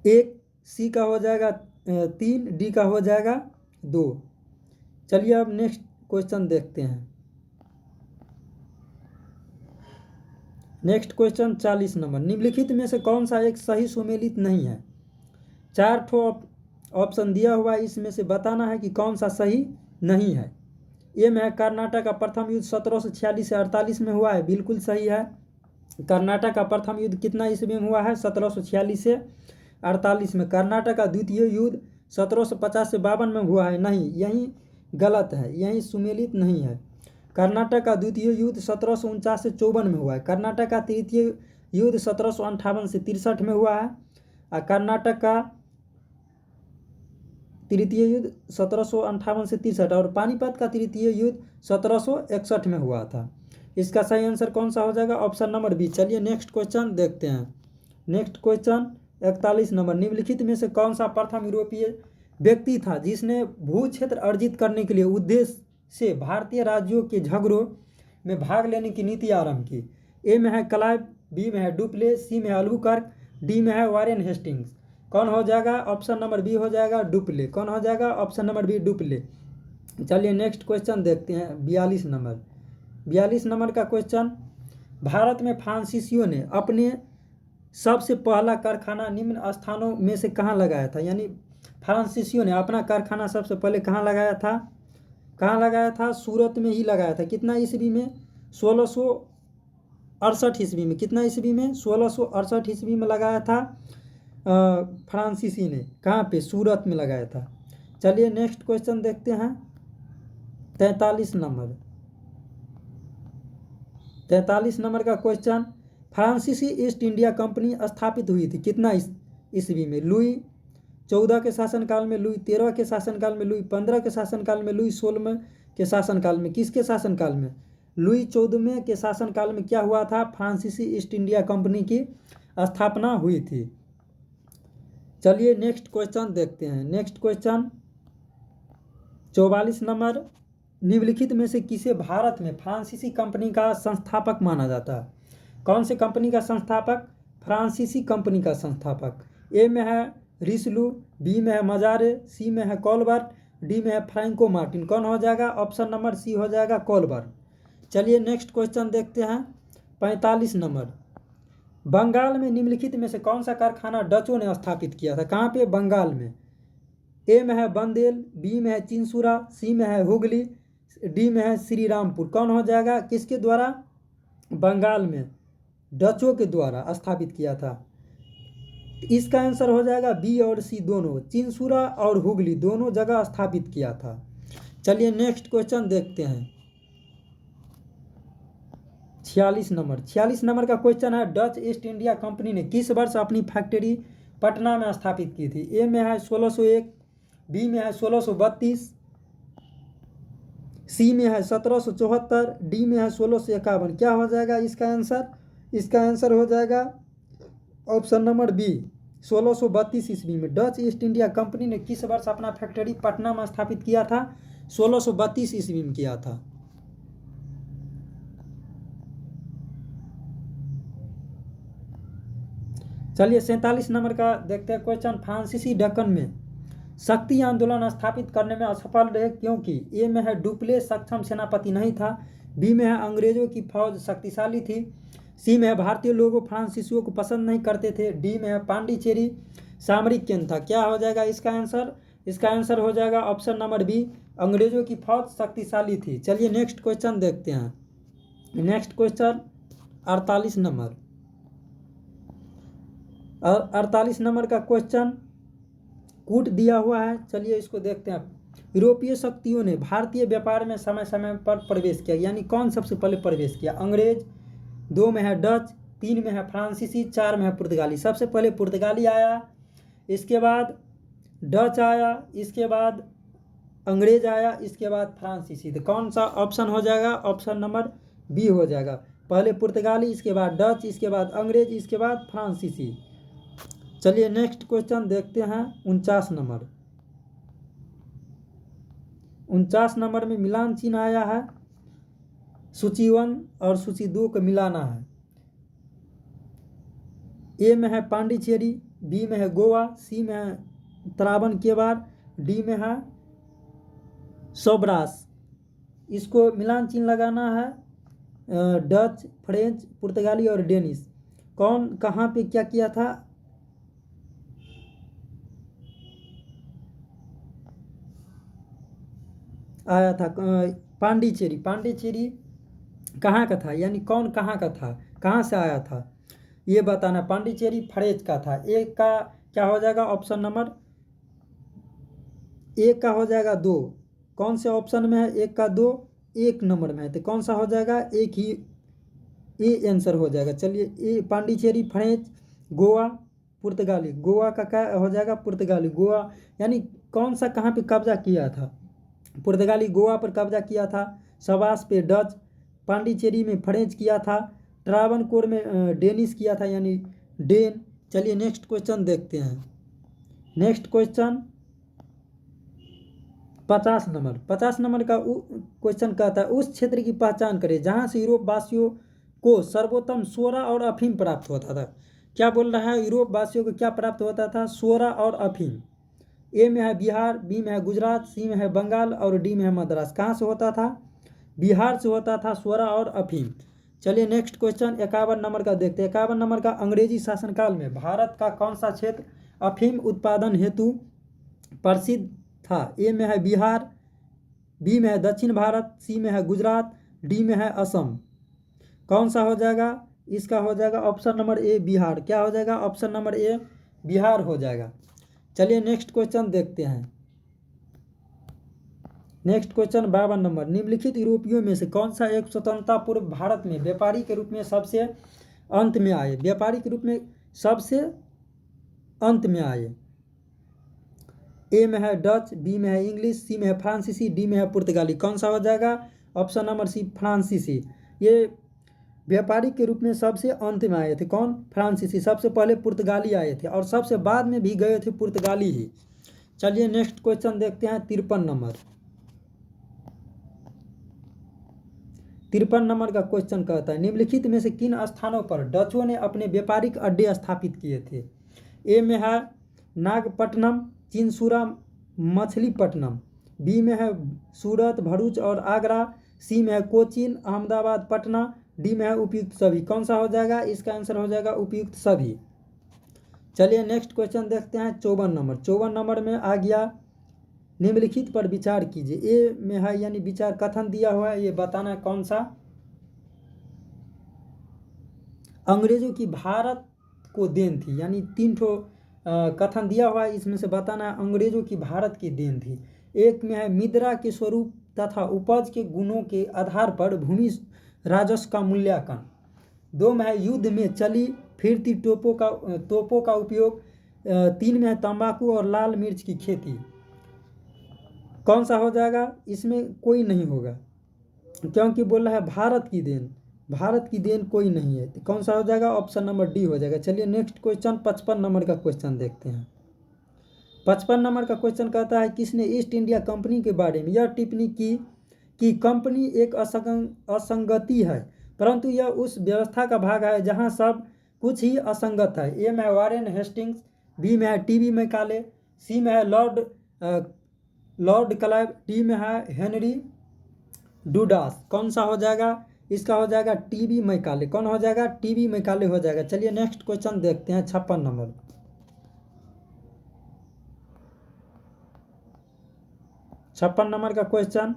Speaker 1: 1, सी का हो जाएगा 3, डी का हो जाएगा 2। चलिए अब नेक्स्ट क्वेश्चन देखते हैं। Next question 40 number. निम्नलिखित में से कौन सा एक सही सुमेलित नहीं है? 4 ठो ऑप्शन दिया हुआ है, इसमें से बताना है कि कौन सा सही नहीं है। ए में है कर्नाटक का प्रथम युद्ध 1746 से 48 में हुआ है, बिल्कुल सही है। कर्नाटक का प्रथम युद्ध कितना ईस्वी में हुआ है? 1746 से 48 में। कर्नाटक का द्वितीय युद्ध 1750 से 52 में हुआ है, नहीं, यही गलत है, यही सुमेलित नहीं है। कर्नाटक का द्वितीय युद्ध 1749 से 54 में हुआ है। कर्नाटक का तृतीय युद्ध 1758 से 63 में हुआ है और कर्नाटक का तृतीय युद्ध 1758 से 63 और पानीपत का तृतीय युद्ध 1761 में हुआ था। इसका सही आंसर कौन सा हो जाएगा? Option number B. चलिए नेक्स्ट क्वेश्चन देखते हैं। Next question 41 number. निम्नलिखित में से कौन सा प्रथम यूरोपीय व्यक्ति था जिसने भू क्षेत्र अर्जित करने के लिए उद्देश्य से भारतीय राज्यों के झगड़ों में भाग लेने की नीति आरंभ की? ए में है क्लाइव, बी में है डुप्ले, सी में है अल्बुकर्क, डी में है वारेन हेस्टिंग्स। कौन हो जाएगा? ऑप्शन नंबर बी हो जाएगा डुप्ले। कौन हो जाएगा? Option number B Dupleix. चलिए नेक्स्ट क्वेश्चन देखते हैं 42 नंबर। 42 नंबर का क्वेश्चन, भारत में फ्रांसीसियों ने अपने सबसे पहला कारखाना निम्न स्थानों में से कहाँ लगाया था? यानी फ्रांसीसियों ने अपना कारखाना सबसे पहले कहाँ लगाया था? कहाँ लगाया था? सूरत में ही लगाया था। कितना ईस्वी में? 1668 ईस्वी में। कितना ईस्वी में? 1668 ईस्वी में लगाया था फ्रांसीसी ने। कहाँ पे? सूरत में लगाया था। चलिए नेक्स्ट क्वेश्चन देखते हैं 43 नंबर। 43 नंबर का क्वेश्चन, फ्रांसीसी ईस्ट इंडिया कंपनी स्थापित हुई थी कितना ईस्वी में? लुई 14 के शासनकाल में, लुई 13 के शासनकाल में, लुई 15 के शासनकाल में, लुई 16 के शासनकाल में। किसके शासनकाल में? लुई 14वें के शासनकाल में क्या हुआ था? फ्रांसीसी ईस्ट इंडिया कंपनी की स्थापना हुई थी। चलिए नेक्स्ट क्वेश्चन देखते हैं। Next question 44 number. निम्नलिखित में से किसे भारत में फ्रांसीसी कंपनी का संस्थापक माना जाता है? कौन से कंपनी का संस्थापक? फ्रांसीसी कंपनी का संस्थापक। ए में है रिसलू, बी में है मजारे, सी में है कॉलबर्ट, डी में है फ्रैंको मार्टिन। कौन हो जाएगा? ऑप्शन नंबर सी हो जाएगा कॉलबर्ट। चलिए नेक्स्ट क्वेश्चन देखते हैं 45 नंबर। बंगाल में निम्नलिखित में से कौन सा कारखाना डचों ने स्थापित किया था? कहाँ पे? बंगाल में। ए में है बंदेल, बी में है चिंसुरा, सी में है हुगली, डी में है श्रीरामपुर। कौन हो जाएगा? किसके द्वारा? बंगाल में डचों के द्वारा स्थापित किया था। इसका आंसर हो जाएगा बी और सी दोनों, चिंसुरा और हुगली दोनों जगह स्थापित किया था। चलिए नेक्स्ट क्वेश्चन देखते हैं 46 नंबर। 46 नंबर का क्वेश्चन है, डच ईस्ट इंडिया कंपनी ने किस वर्ष अपनी फैक्ट्री पटना में स्थापित की थी? ए में है 1601, बी में है 1632, सी में है 1774, डी में है 1651। क्या हो जाएगा इसका आंसर? इसका आंसर हो जाएगा ऑप्शन नंबर बी 1632 ईस्वी में। डच ईस्ट इंडिया कंपनी ने किस वर्ष अपना फैक्ट्री पटना में स्थापित किया था? 1632 ईस्वी में किया था। चलिए 47 नंबर का देखते हैं क्वेश्चन, फ्रांसीसी दक्कन में शक्ति आंदोलन स्थापित करने में असफल रहे क्योंकि? ए में है डुप्ले सक्षम सेनापति नहीं था, बी में है अंग्रेजों की फौज शक्तिशाली थी, सी में है भारतीय लोगों फ्रांसीसियों को पसंद नहीं करते थे। डी में है पांडिचेरी सामरिक केंद्र था। क्या हो जाएगा इसका आंसर? इसका आंसर हो जाएगा ऑप्शन नंबर बी, अंग्रेजों की फौज शक्तिशाली थी। चलिए नेक्स्ट क्वेश्चन देखते हैं। नेक्स्ट क्वेश्चन 48 नंबर, 48 नंबर का क्वेश्चन कूट दिया हुआ है। चलिए इसको देखते हैं। यूरोपीय शक्तियों ने भारतीय व्यापार में समय समय पर प्रवेश किया, यानी कौन सबसे पहले प्रवेश किया? अंग्रेज, 2 में है डच, 3 में है फ्रांसीसी, 4 में है पुर्तगाली। सबसे पहले पुर्तगाली आया, इसके बाद डच आया, इसके बाद अंग्रेज आया, इसके बाद फ्रांसीसी। तो कौन सा ऑप्शन हो जाएगा? ऑप्शन नंबर बी हो जाएगा। पहले पुर्तगाली, इसके बाद डच, इसके बाद अंग्रेज, इसके बाद फ्रांसीसी। चलिए नेक्स्ट क्वेश्चन देखते हैं 49 नंबर। 49 नंबर में मिलान चिन्ह आया है। सूची 1 और सूची 2 को मिलाना है। ए में है पांडिचेरी, बी में है गोवा, सी में है त्रावणकोर, डी में है सोब्रास। इसको मिलान चिन्ह लगाना है। डच, फ्रेंच, पुर्तगाली और डेनिश। कौन कहाँ पे क्या किया था? आया था पांडिचेरी। पांडिचेरी कहाँ का था, यानी कौन कहाँ का था, कहाँ से आया था, ये बताना। पांडिचेरी फ्रेंच का था। एक का क्या हो जाएगा? ऑप्शन नंबर एक का हो जाएगा 2। कौन से ऑप्शन में है? एक का 2 1 नंबर में है, तो कौन सा हो जाएगा? एक ही ए आंसर हो जाएगा। चलिए ए पांडिचेरी फ्रेंच, गोवा पुर्तगाली। गोवा का क्या हो जाएगा? पुर्तगाली। गोवा यानी कौन सा कहाँ पे कब्जा किया था? पुर्तगाली गोवा पर कब्जा किया था, सवास पे डच, पांडिचेरी में फ्रेंच किया था, ट्रावनकोर में डेनिश किया था यानी डेन। चलिए नेक्स्ट क्वेश्चन देखते हैं। Next question 50 number. 50 नंबर का क्वेश्चन कहता है उस क्षेत्र की पहचान करें जहां से यूरोप वासियों को सर्वोत्तम सोरा और अफीम प्राप्त होता था। क्या बोल रहा है? यूरोप वासियों को क्या प्राप्त होता था? सोरा और अफीम। ए में है बिहार, बी में है गुजरात, सी में है बंगाल और डी में है मद्रास। कहाँ से होता था? बिहार से होता था सोरा और अफीम। चलिए नेक्स्ट क्वेश्चन 51 नंबर का देखते हैं। 51 नंबर का अंग्रेजी शासनकाल में भारत का कौन सा क्षेत्र अफीम उत्पादन हेतु प्रसिद्ध था? ए में है बिहार, बी में है दक्षिण भारत, सी में है गुजरात, डी में है असम। कौन सा हो जाएगा? इसका हो जाएगा ऑप्शन नंबर ए बिहार। क्या हो जाएगा? ऑप्शन नंबर ए बिहार हो जाएगा। चलिए नेक्स्ट क्वेश्चन देखते हैं। Next question 52 number. निम्नलिखित यूरोपियों में से कौन सा एक स्वतंत्रता पूर्व भारत में व्यापारी के रूप में सबसे अंत में आए? व्यापारी के रूप में सबसे अंत में आए। ए में है डच, बी में है इंग्लिश, सी में है फ्रांसीसी, डी में है पुर्तगाली। कौन सा हो जाएगा? ऑप्शन नंबर सी फ्रांसीसी। ये व्यापारी के रूप में सबसे अंत में आए थे। कौन? फ्रांसीसी। सबसे पहले पुर्तगाली आए थे और सबसे बाद में भी गए थे पुर्तगाली ही। चलिए नेक्स्ट क्वेश्चन देखते हैं 53 नंबर। 53 नंबर का क्वेश्चन कहता है निम्नलिखित में से किन स्थानों पर डचों ने अपने व्यापारिक अड्डे स्थापित किए थे? ए में है नागपट्टनम, चिंसुरा, मछलीपट्टनम, बी में है सूरत, भरूच और आगरा, सी में है कोचीन, अहमदाबाद, पटना, डी में है उपयुक्त सभी। कौन सा हो जाएगा? इसका आंसर हो जाएगा उपयुक्त सभी। चलिए नेक्स्ट क्वेश्चन देखते हैं 54 नंबर। 54 नंबर में आ गया निम्नलिखित पर विचार कीजिए। ए में है यानी विचार कथन दिया हुआ है, ये बताना है कौन सा। अंग्रेजों की भारत को देन थी, यानी 3 ठो कथन दिया हुआ है, इसमें से बताना है अंग्रेजों की भारत की देन थी। एक में है मुद्रा के स्वरूप तथा उपज के गुणों के आधार पर भूमि राजस्व का मूल्यांकन। 2 में है युद्ध में चली फिरती तोपों का उपयोग। 3 में है तंबाकू और लाल मिर्च की खेती। कौन सा हो जाएगा? इसमें कोई नहीं होगा क्योंकि बोल रहा है भारत की देन, भारत की देन कोई नहीं है। तो कौन सा हो जाएगा? ऑप्शन नंबर डी हो जाएगा। चलिए नेक्स्ट क्वेश्चन 55 नंबर का क्वेश्चन देखते हैं। 55 नंबर का क्वेश्चन कहता है किसने ईस्ट इंडिया कंपनी के बारे में यह टिप्पणी की कि कंपनी एक असंगति है, परंतु यह उस व्यवस्था का भाग है जहां सब कुछ ही असंगत है। ए में है वॉरेन हेस्टिंग्स, बी में है टीबी मैकाले, सी में है लॉर्ड क्लाइव, डी में है हेनरी डुडास। कौन सा हो जाएगा? इसका हो जाएगा टीबी मैकाले। कौन हो जाएगा? टीबी मैकाले हो जाएगा। चलिए नेक्स्ट क्वेश्चन देखते हैं 56 नंबर। 56 नंबर का क्वेश्चन,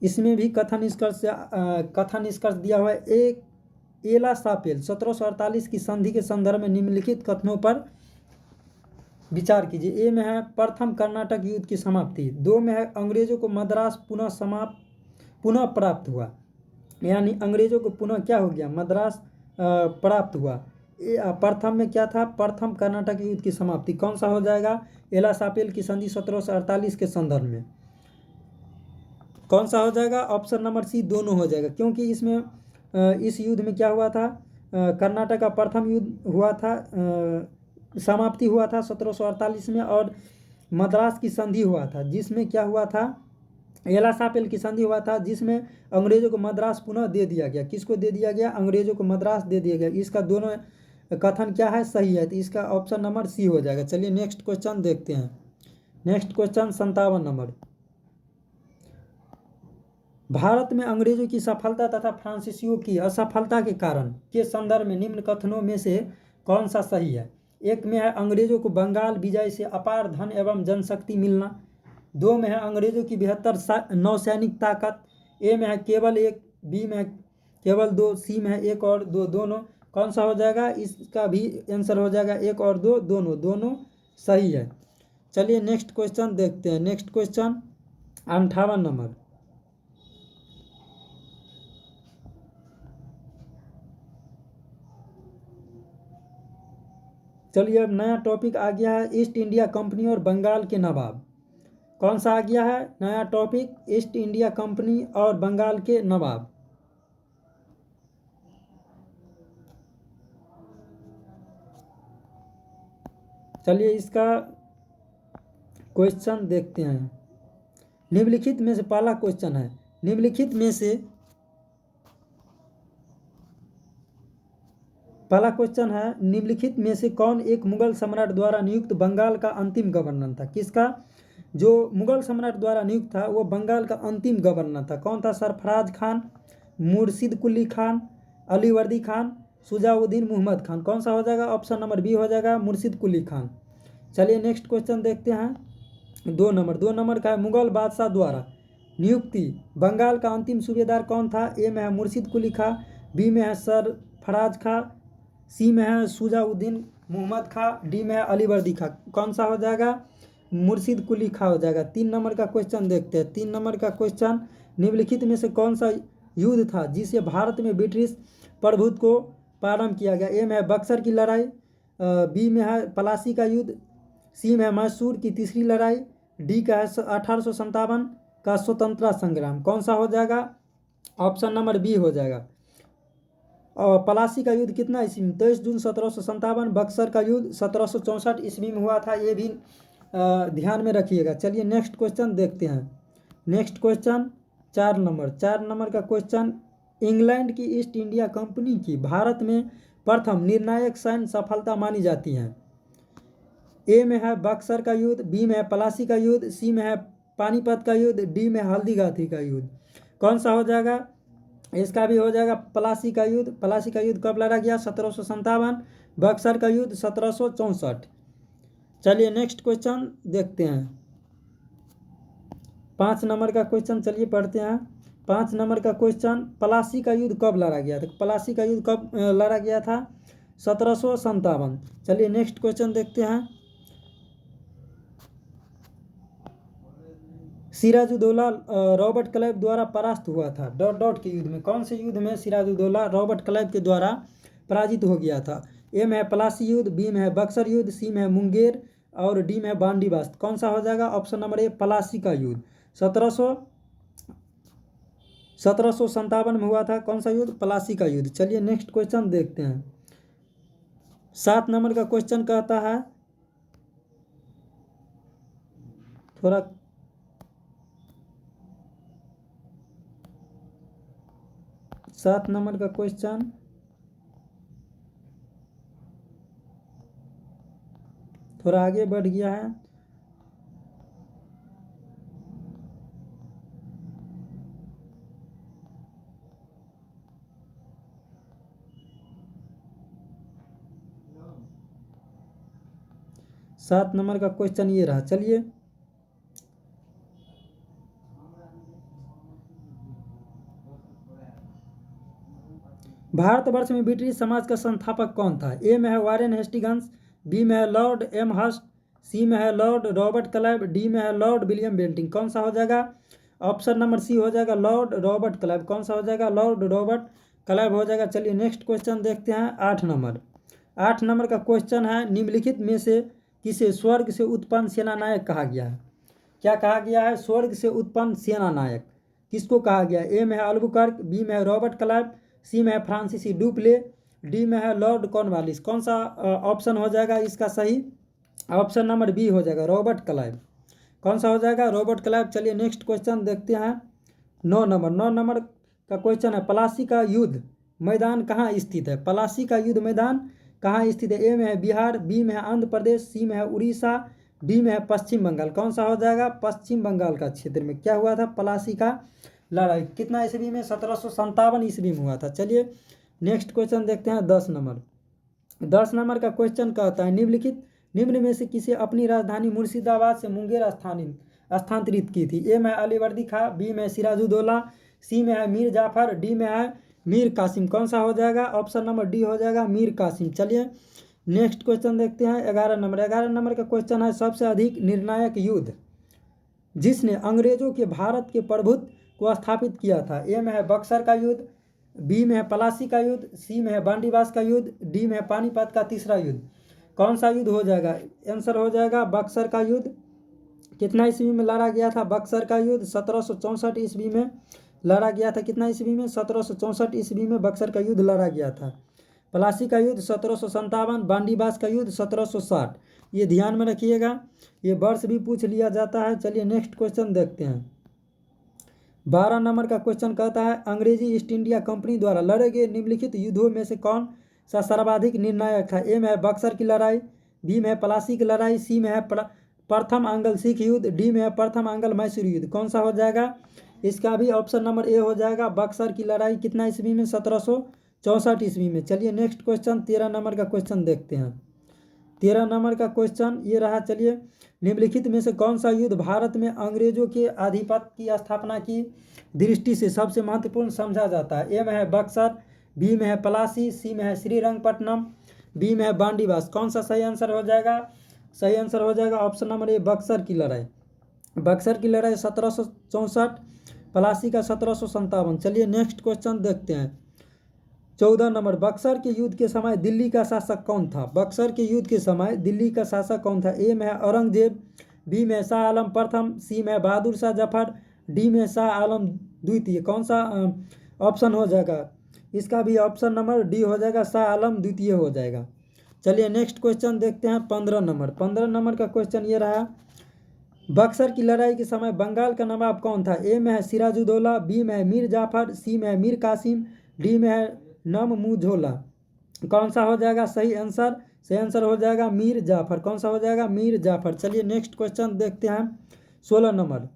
Speaker 1: इसमें भी कथन निष्कर्ष दिया हुआ है। एक एला सापेल 1748 की संधि के संदर्भ में निम्नलिखित कथनों पर विचार कीजिए। ए में है प्रथम कर्नाटक युद्ध की समाप्ति। 2 में है अंग्रेजों को मद्रास पुनः प्राप्त हुआ, यानी अंग्रेजों को पुनः क्या हो गया? मद्रास प्राप्त हुआ। प्रथम में क्या था? प्रथम कर्नाटक युद्ध की समाप्ति। कौन सा हो जाएगा? एला सापेल की संधि 1748 के संदर्भ में। कौन सा हो जाएगा? ऑप्शन नंबर सी दोनों हो जाएगा, क्योंकि इसमें इस युद्ध में क्या हुआ था? कर्नाटक का प्रथम युद्ध हुआ था, समाप्ति हुआ था 1748 में, और मद्रास की संधि हुआ था जिसमें क्या हुआ था? एला सापेल की संधि हुआ था जिसमें अंग्रेजों को मद्रास पुनः दे दिया गया। किसको दे दिया गया? अंग्रेजों को मद्रास दे दिया गया। इसका दोनों कथन क्या है? सही है, तो इसका ऑप्शन नंबर सी हो जाएगा। चलिए नेक्स्ट क्वेश्चन देखते हैं। Next question 57 number. भारत में अंग्रेजों की सफलता तथा फ्रांसीसियों की असफलता के कारण के संदर्भ में निम्न कथनों में से कौन सा सही है? एक में है अंग्रेजों को बंगाल विजय से अपार धन एवं जनशक्ति मिलना। 2 में है अंग्रेजों की 72 नौसैनिक ताकत। ए में है केवल 1, बी में है केवल 2, सी में है 1 और 2 दोनों। कौन सा हो जाएगा? इसका भी आंसर हो जाएगा 1 और 2 दोनों। दोनों सही है। चलिए नेक्स्ट क्वेश्चन देखते हैं। Next question 58 number. चलिए अब नया टॉपिक आ गया है, ईस्ट इंडिया कंपनी और बंगाल के नवाब। कौन सा आ गया है नया टॉपिक? ईस्ट इंडिया कंपनी और बंगाल के नवाब। चलिए इसका क्वेश्चन देखते हैं। निम्नलिखित में से पहला क्वेश्चन है, पहला क्वेश्चन है निम्नलिखित में से कौन एक मुगल सम्राट द्वारा नियुक्त बंगाल का अंतिम गवर्नर था? किसका? जो मुगल सम्राट द्वारा नियुक्त था वो बंगाल का अंतिम गवर्नर था। कौन था? सरफराज खान, मुर्शिद कुली खान, अलीवर्दी खान, शुजाउद्दीन मोहम्मद खान। कौन सा हो जाएगा? ऑप्शन नंबर बी हो जाएगा, मुर्शिद कुली खान। चलिए नेक्स्ट क्वेश्चन देखते हैं। 2 नंबर का है, मुगल बादशाह द्वारा नियुक्ति बंगाल का अंतिम सूबेदार कौन था? ए में है मुर्शिद कुली खां, बी में है सरफराज खां, सी में है शुजाउद्दीन मोहम्मद खां, डी में है अलीवर्दी खां। कौन सा हो जाएगा? मुर्शिद कुली खां हो जाएगा। 3 नंबर का क्वेश्चन देखते हैं। 3 नंबर का क्वेश्चन, निम्नलिखित में से कौन सा युद्ध था जिसे भारत में ब्रिटिश प्रभुत्व को प्रारंभ किया गया? ए में है बक्सर की लड़ाई, बी में है पलासी का युद्ध, सी में है मैसूर की तीसरी लड़ाई, डी का है 1857 का स्वतंत्रता संग्राम। कौन सा हो जाएगा? ऑप्शन नंबर बी हो जाएगा। और पलासी का युद्ध कितना ईस्वी में? 23 जून 1757। बक्सर का युद्ध 1764 ईस्वी में हुआ था, ये भी ध्यान में रखिएगा। चलिए नेक्स्ट क्वेश्चन देखते हैं। Next question 4 number. 4 नंबर का क्वेश्चन, इंग्लैंड की ईस्ट इंडिया कंपनी की भारत में प्रथम निर्णायक सैन्य सफलता मानी जाती है। ए में है बक्सर का युद्ध, बी में है पलासी का युद्ध, सी में है पानीपत का युद्ध, डी में हल्दीघाटी का युद्ध। कौन सा हो जाएगा? इसका भी हो जाएगा पलासी का युद्ध। पलासी का युद्ध कब लड़ा गया? 1757। बक्सर का युद्ध 1764। चलिए नेक्स्ट क्वेश्चन देखते हैं। 5 नंबर का क्वेश्चन चलिए पढ़ते हैं। 5 नंबर का क्वेश्चन, पलासी का युद्ध कब लड़ा गया था? पलासी का युद्ध कब लड़ा गया था? 1757। चलिए नेक्स्ट क्वेश्चन देखते हैं। सिराजुद्दौला रॉबर्ट क्लाइव द्वारा परास्त हुआ था डॉट डॉट के युद्ध में। कौन से युद्ध में सिराजुद्दौला रॉबर्ट क्लाइव के द्वारा पराजित हो गया था? ए में है पलासी युद्ध, बी में है बक्सर युद्ध, सी में है मुंगेर और डी में है बांडीबास्त। कौन सा हो जाएगा? ऑप्शन नंबर ए पलासी का युद्ध। 1757 में हुआ था। कौन सा युद्ध? पलासी का युद्ध। चलिए नेक्स्ट क्वेश्चन देखते हैं। 7 नंबर का क्वेश्चन कहता है, थोड़ा 7 नंबर का क्वेश्चन थोड़ा आगे बढ़ गया है। 7 नंबर का क्वेश्चन ये रहा। चलिए भारतवर्ष में ब्रिटिश समाज का संस्थापक कौन था? ए में है वारेन हेस्टिंग्स, बी में है लॉर्ड एम हर्स्ट, सी में है लॉर्ड रॉबर्ट क्लाइव, डी में है लॉर्ड विलियम बेंटिंग। कौन सा हो जाएगा? ऑप्शन नंबर सी हो जाएगा लॉर्ड रॉबर्ट क्लाइव। कौन सा हो जाएगा? लॉर्ड रॉबर्ट क्लाइव हो जाएगा। चलिए नेक्स्ट क्वेश्चन देखते हैं 8 नंबर। 8 नंबर का क्वेश्चन है निम्नलिखित में से किसे स्वर्ग से उत्पन्न सेनानायक कहा गया है? क्या कहा गया है? स्वर्ग से उत्पन्न सेनानायक किसको कहा गया है? ए में है अल्बुकर्क, बी में है रॉबर्ट क्लाइव, सी में है फ्रांसीसी डुप्ले, डी में है लॉर्ड कॉर्नवालिस। कौन सा ऑप्शन हो जाएगा इसका सही? ऑप्शन नंबर बी हो जाएगा रॉबर्ट क्लाइव। कौन सा हो जाएगा? Robert Clive. चलिए नेक्स्ट क्वेश्चन देखते हैं 9 नंबर। 9 नंबर का क्वेश्चन है प्लासी का युद्ध मैदान कहाँ स्थित है? प्लासी का युद्ध मैदान कहाँ स्थित है? ए में है बिहार, बी में है आंध्र प्रदेश, सी में है उड़ीसा, डी में है पश्चिम बंगाल। कौन सा हो जाएगा? पश्चिम बंगाल का क्षेत्र में क्या हुआ था? प्लासी का लड़ाई कितना ईस्वी में? 1757 ईस्वी में हुआ था। चलिए नेक्स्ट क्वेश्चन देखते हैं 10 नंबर। 10 नंबर का क्वेश्चन कहता है निम्न में से किसे अपनी राजधानी मुर्शिदाबाद से मुंगेर स्थानांतरित की थी? ए में अलीवर्दी खां, बी में सिराजुद्दौला, सी में है मीर जाफर, डी में है मीर कासिम। कौन सा हो जाएगा? ऑप्शन नंबर डी हो जाएगा मीर कासिम। चलिए नेक्स्ट क्वेश्चन देखते हैं 11 नंबर। 11 नंबर का क्वेश्चन है सबसे अधिक निर्णायक युद्ध जिसने अंग्रेजों के भारत के प्रभुत्व को स्थापित किया था? ए में है बक्सर का युद्ध, बी में है प्लासी का युद्ध, सी में है बांडीवास का युद्ध, डी में है पानीपत का तीसरा युद्ध। कौन सा युद्ध हो जाएगा? आंसर हो जाएगा बक्सर का युद्ध। कितना ईस्वी में लड़ा गया था बक्सर का युद्ध? 1764 ईस्वी में लड़ा गया था। कितना ईस्वी में? 1764 ईस्वी में बक्सर का युद्ध लड़ा गया था। प्लासी का युद्ध 1757, बांडीवास का युद्ध 1760। ये ध्यान में रखिएगा, ये वर्ष भी पूछ लिया जाता है। चलिए नेक्स्ट क्वेश्चन देखते हैं 12 नंबर का क्वेश्चन कहता है अंग्रेजी ईस्ट इंडिया कंपनी द्वारा लड़े गए निम्नलिखित युद्धों में से कौन सा सर्वाधिक निर्णायक था? ए में है बक्सर की लड़ाई, बी में है प्लासी की लड़ाई, सी में है प्रथम आंग्ल सिख युद्ध, डी में है प्रथम आंग्ल मैसूर युद्ध। कौन सा हो जाएगा? इसका भी ऑप्शन नंबर ए हो जाएगा बक्सर की लड़ाई। कितना ईस्वी में? 1764 ईस्वी में। चलिए नेक्स्ट क्वेश्चन 13 नंबर का क्वेश्चन देखते हैं। 13 नंबर का क्वेश्चन ये रहा। चलिए निम्नलिखित में से कौन सा युद्ध भारत में अंग्रेजों के आधिपत्य की स्थापना की दृष्टि से सबसे महत्वपूर्ण समझा जाता है? ए में है बक्सर, बी में है प्लासी, सी में है श्रीरंगपट्टनम, डी में है बांडीवास। कौन सा सही आंसर हो जाएगा? सही आंसर हो जाएगा ऑप्शन नंबर ए बक्सर की लड़ाई। बक्सर की लड़ाई 1764, प्लासी का 1757। चलिए नेक्स्ट क्वेश्चन देखते हैं 14 नंबर। बक्सर के युद्ध के समय दिल्ली का शासक कौन था? बक्सर के युद्ध के समय दिल्ली का शासक कौन था? ए में है औरंगजेब, बी में शाह आलम प्रथम, सी में बहादुर शाह जफर, डी में शाह आलम द्वितीय। कौन सा ऑप्शन हो जाएगा? इसका भी ऑप्शन नंबर डी हो जाएगा शाह आलम द्वितीय हो जाएगा। चलिए नेक्स्ट क्वेश्चन देखते हैं 15 नंबर। 15 नंबर का क्वेश्चन ये रहा बक्सर की लड़ाई के समय बंगाल का नवाब कौन था? ए में है सिराजुद्दौला, बी में है मीर जाफर, सी में है मीर कासिम, डी में है नममुझोला। कौन सा हो जाएगा सही आंसर? सही आंसर हो जाएगा मीर जाफर। कौन सा हो जाएगा? मीर जाफर। चलिए नेक्स्ट क्वेश्चन देखते हैं 16 नंबर।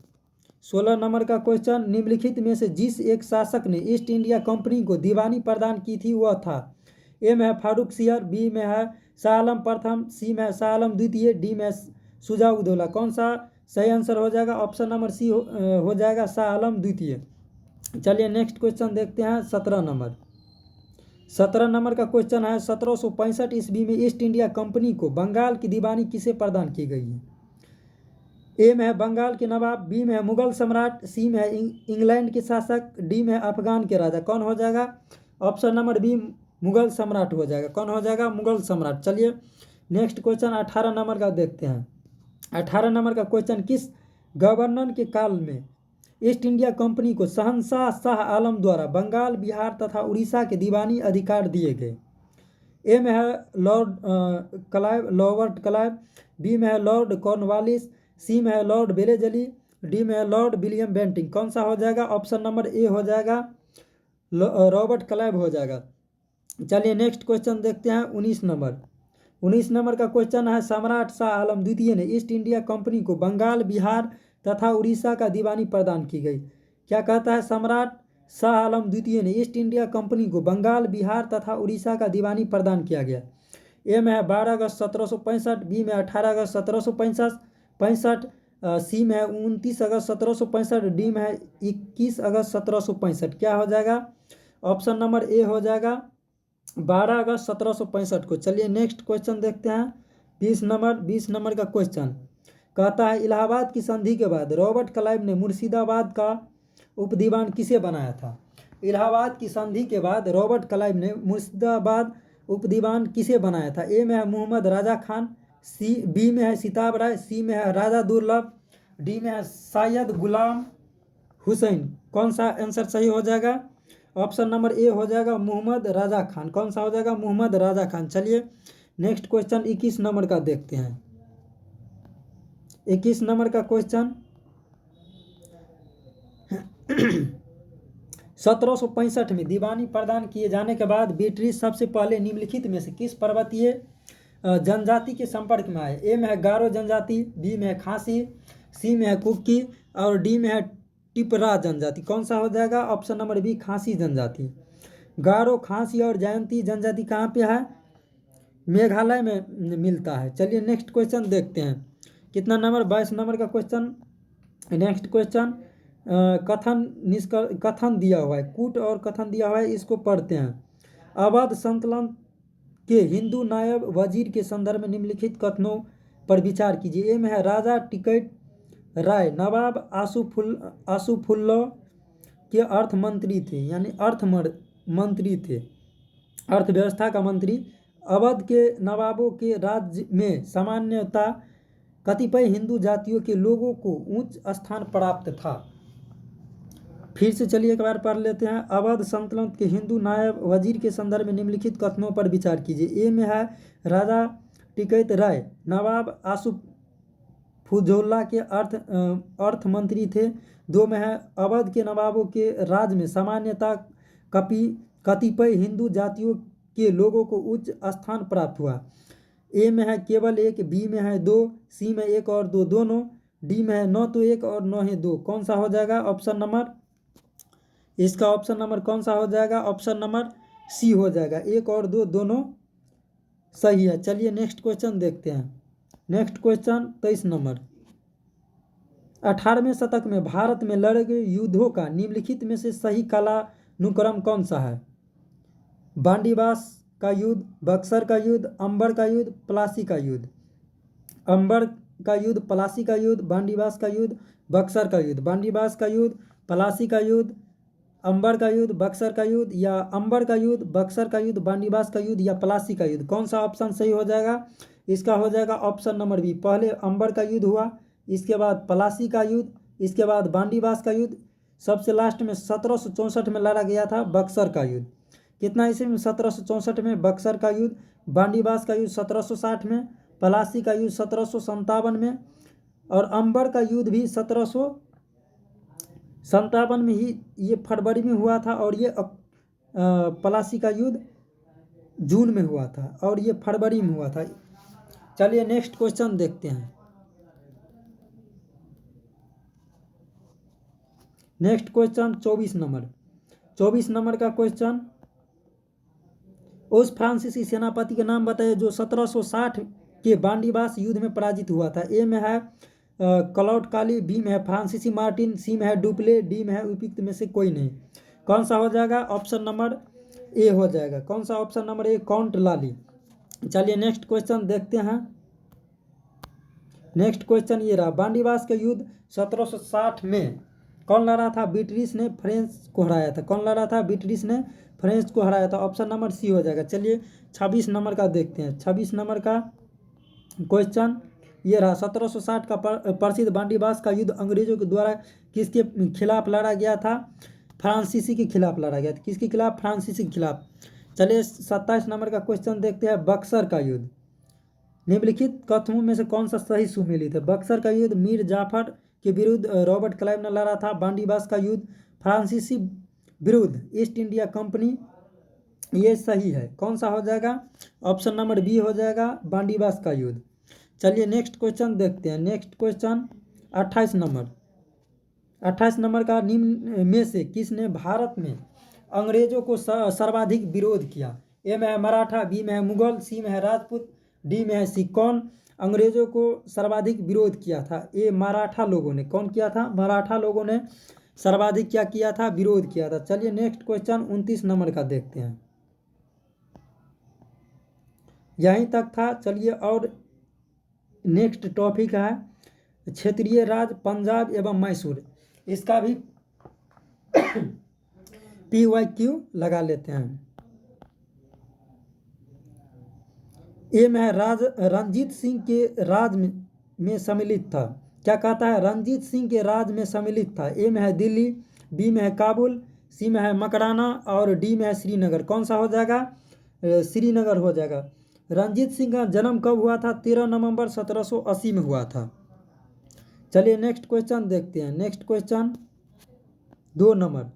Speaker 1: 16 नंबर का क्वेश्चन निम्नलिखित में से जिस एक शासक ने ईस्ट इंडिया कंपनी को दीवानी प्रदान की थी वह था? ए में है फारूक सियर, बी में है शाह आलम प्रथम, सी में है शाह आलम द्वितीय, डी में शुजा-उद-दौला। कौन सा सही आंसर हो जाएगा? ऑप्शन नंबर सी हो जाएगा शाह आलम द्वितीय। चलिए नेक्स्ट क्वेश्चन देखते हैं 17 नंबर। 17 नंबर का क्वेश्चन है 1765 ईस्वी में ईस्ट इंडिया कंपनी को बंगाल की दीवानी किसे प्रदान की गई है? ए में है बंगाल के नवाब, बी में है मुगल सम्राट, सी में है इंग्लैंड के शासक, डी में है अफगान के राजा। कौन हो जाएगा? ऑप्शन नंबर बी मुगल सम्राट हो जाएगा। कौन हो जाएगा? मुगल सम्राट। चलिए नेक्स्ट क्वेश्चन 18 नंबर का देखते हैं। 18 नंबर का क्वेश्चन किस गवर्नर के काल में ईस्ट इंडिया कंपनी को शहंशाह शाह आलम द्वारा बंगाल, बिहार तथा उड़ीसा के दीवानी अधिकार दिए गए? ए में है लॉर्ड क्लाइव, बी में है लॉर्ड कॉर्नवालिस, सी में है लॉर्ड वेलेजली, डी में है लॉर्ड विलियम बेंटिंग। कौन सा हो जाएगा? ऑप्शन नंबर ए हो जाएगा रॉबर्ट क्लाइव हो जाएगा। चलिए नेक्स्ट क्वेश्चन देखते हैं 19 नंबर। 19 नंबर का क्वेश्चन है सम्राट शाह आलम द्वितीय ने ईस्ट इंडिया कंपनी को बंगाल, बिहार तथा उड़ीसा का दीवानी प्रदान की गई। क्या कहता है? सम्राट शाह आलम द्वितीय ने ईस्ट इंडिया कंपनी को बंगाल, बिहार तथा उड़ीसा का दीवानी प्रदान किया गया। ए में है 12 अगस्त 1765, बी में 18 अगस्त 1765, सी में है 29 अगस्त 1765, डी में है 21 अगस्त 1765। क्या हो जाएगा? ऑप्शन नंबर ए हो जाएगा 12 अगस्त 1765 को। चलिए नेक्स्ट क्वेश्चन देखते हैं। 20 नंबर का क्वेश्चन कहता है इलाहाबाद की संधि के बाद रॉबर्ट क्लाइव ने मुर्शिदाबाद का उपदीवान किसे बनाया था? इलाहाबाद की संधि के बाद रॉबर्ट क्लाइव ने मुर्शिदाबाद उपदीवान किसे बनाया था? ए में है मोहम्मद राजा खान, बी में है सिताब राय, सी में है राजा दुर्लभ, डी में है सैयद गुलाम हुसैन। कौन सा आंसर सही हो जाएगा? ऑप्शन नंबर ए हो जाएगा मोहम्मद राजा खान। कौन सा हो जाएगा? मोहम्मद राजा खान। चलिए नेक्स्ट क्वेश्चन 21 नंबर का देखते हैं। 21 नंबर का क्वेश्चन 1765 में दीवानी प्रदान किए जाने के बाद ब्रिटिश सबसे पहले निम्नलिखित में से किस पर्वतीय जनजाति के संपर्क में आए? ए में है गारो जनजाति, बी में है खासी, सी में है कुकी और डी में है टिपरा जनजाति। कौन सा हो जाएगा? ऑप्शन नंबर बी खासी जनजाति। गारो, खासी और जयंती जनजाति कहाँ पे है? मेघालय में मिलता है। चलिए नेक्स्ट क्वेश्चन देखते हैं। कितना नंबर? 22 नंबर का क्वेश्चन। नेक्स्ट क्वेश्चन कथन दिया हुआ है, कूट और कथन दिया हुआ है, इसको पढ़ते हैं। अवध सल्तनत के हिंदू नायब वजीर के संदर्भ में निम्नलिखित कथनों पर विचार कीजिए। ए में है राजा टिकैत राय नवाब आसुफुल्लो के अर्थ मंत्री थे, यानी मंत्री थे, अर्थव्यवस्था का मंत्री। अवध के नवाबों के राज्य में सामान्यतः कतिपय हिंदू जातियों के लोगों को उच्च स्थान प्राप्त था। फिर से चलिए एक बार पढ़ लेते हैं। अवध सल्तनत के हिंदू नायब वजीर के संदर्भ में निम्नलिखित कथनों पर विचार कीजिए। ए में है राजा टिकैत राय नवाब आसुफुजोल्ला के अर्थ मंत्री थे। 2 में है अवध के नवाबों के राज में सामान्यतः कतिपय हिंदू जातियों के लोगों को उच्च स्थान प्राप्त हुआ। ए में है केवल 1, बी में है 2, सी में 1 और 2 दोनों, डी में है न तो 1 और न ही 2। कौन सा हो जाएगा? ऑप्शन नंबर, इसका ऑप्शन नंबर कौन सा हो जाएगा? ऑप्शन नंबर सी हो जाएगा, 1 और 2 दोनों सही है। चलिए नेक्स्ट क्वेश्चन देखते हैं। Next question 23 number. 18वें शतक में भारत में लड़े गए युद्धों का निम्नलिखित में से सही कालानुक्रम कौन सा है? बांडीबास का युद्ध, बक्सर का युद्ध, अंबर का युद्ध, प्लासी का युद्ध। अंबर का युद्ध, प्लासी का युद्ध, बांडीबास का युद्ध, बक्सर का युद्ध। बांडीबास का युद्ध, प्लासी का युद्ध, अंबर का युद्ध, बक्सर का युद्ध, या अंबर का युद्ध, बक्सर का युद्ध, बांडीबास का युद्ध या प्लासी का युद्ध। कौन सा ऑप्शन सही हो जाएगा? इसका हो जाएगा ऑप्शन नंबर बी। पहले अंबर का युद्ध हुआ, इसके बाद प्लासी का युद्ध, इसके बाद बांडीबास का युद्ध, सबसे लास्ट में 1764 में लड़ा गया था बक्सर का युद्ध। कितना ईस्वी में? 1764 में बक्सर का युद्ध। बांडीबास का युद्ध 1760 में, प्लासी का युद्ध 1757 में और अंबर का युद्ध भी 1757 में ही, ये फरवरी में हुआ था और ये प्लासी का युद्ध जून में हुआ था और ये फरवरी में हुआ था। चलिए नेक्स्ट क्वेश्चन देखते हैं। Next question 24 number. 24 नंबर का क्वेश्चन, उस फ्रांसीसी सेनापति का नाम बताइए जो 1760 के बांडीबास युद्ध में पराजित हुआ था। ए में है क्लॉड काली, बी में है फ्रांसीसी मार्टिन, सी में है डुप्ले, डी में है उपयुक्त में से कोई नहीं। कौन सा हो जाएगा? ऑप्शन नंबर ए हो जाएगा। कौन सा? ऑप्शन नंबर ए, काउंट लाली। चलिए नेक्स्ट क्वेश्चन देखते हैं। नेक्स्ट क्वेश्चन ये रहा, बांडीबास का युद्ध 1760 में कौन लड़ा था? ब्रिटिश ने फ्रेंच को हराया था। कौन लड़ा था? ब्रिटिश ने फ्रेंच को हराया था। ऑप्शन नंबर सी हो जाएगा। चलिए 26 नंबर का देखते हैं। 26 नंबर का क्वेश्चन ये रहा, 1760 का प्रसिद्ध बांडीबास का युद्ध अंग्रेजों के द्वारा किसके खिलाफ लड़ा गया था? फ्रांसीसी के खिलाफ लड़ा गया था। किसके खिलाफ? फ्रांसीसी के खिलाफ। चलिए 27 नंबर का क्वेश्चन देखते हैं। बक्सर का युद्ध निम्नलिखित कथनों में से कौन सा सही सुमेलित है? बक्सर का युद्ध मीर जाफर के विरुद्ध रॉबर्ट क्लाइव ने लड़ा था। बांडीबास का युद्ध फ्रांसीसी विरुद्ध ईस्ट इंडिया कंपनी, ये सही है। कौन सा हो जाएगा? ऑप्शन नंबर बी हो जाएगा, बांडीबास का युद्ध। चलिए नेक्स्ट क्वेश्चन देखते हैं। Next question 28 number. 28 नंबर का, निम्न में से किसने भारत में अंग्रेजों को सर्वाधिक विरोध किया? ए में है मराठा, बी में है मुगल, सी में है राजपूत, डी में है सिख। कौन अंग्रेजों को सर्वाधिक विरोध किया था? ये मराठा लोगों ने। कौन किया था? मराठा लोगों ने सर्वाधिक क्या किया था? विरोध किया था। चलिए नेक्स्ट क्वेश्चन 29 नंबर का देखते हैं। यहीं तक था। चलिए और नेक्स्ट टॉपिक है क्षेत्रीय राज पंजाब एवं मैसूर। इसका भी PYQ लगा लेते हैं। ए में है राज रंजीत सिंह के राज में सम्मिलित था। क्या कहता है? रंजीत सिंह के राज में सम्मिलित था। ए में है दिल्ली, बी में है काबुल, सी में है मकराना और डी में है श्रीनगर। कौन सा हो जाएगा? श्रीनगर हो जाएगा। रंजीत सिंह का जन्म कब हुआ था? 13 नवंबर 1780 में हुआ था। चलिए नेक्स्ट क्वेश्चन देखते हैं। Next question 2 number.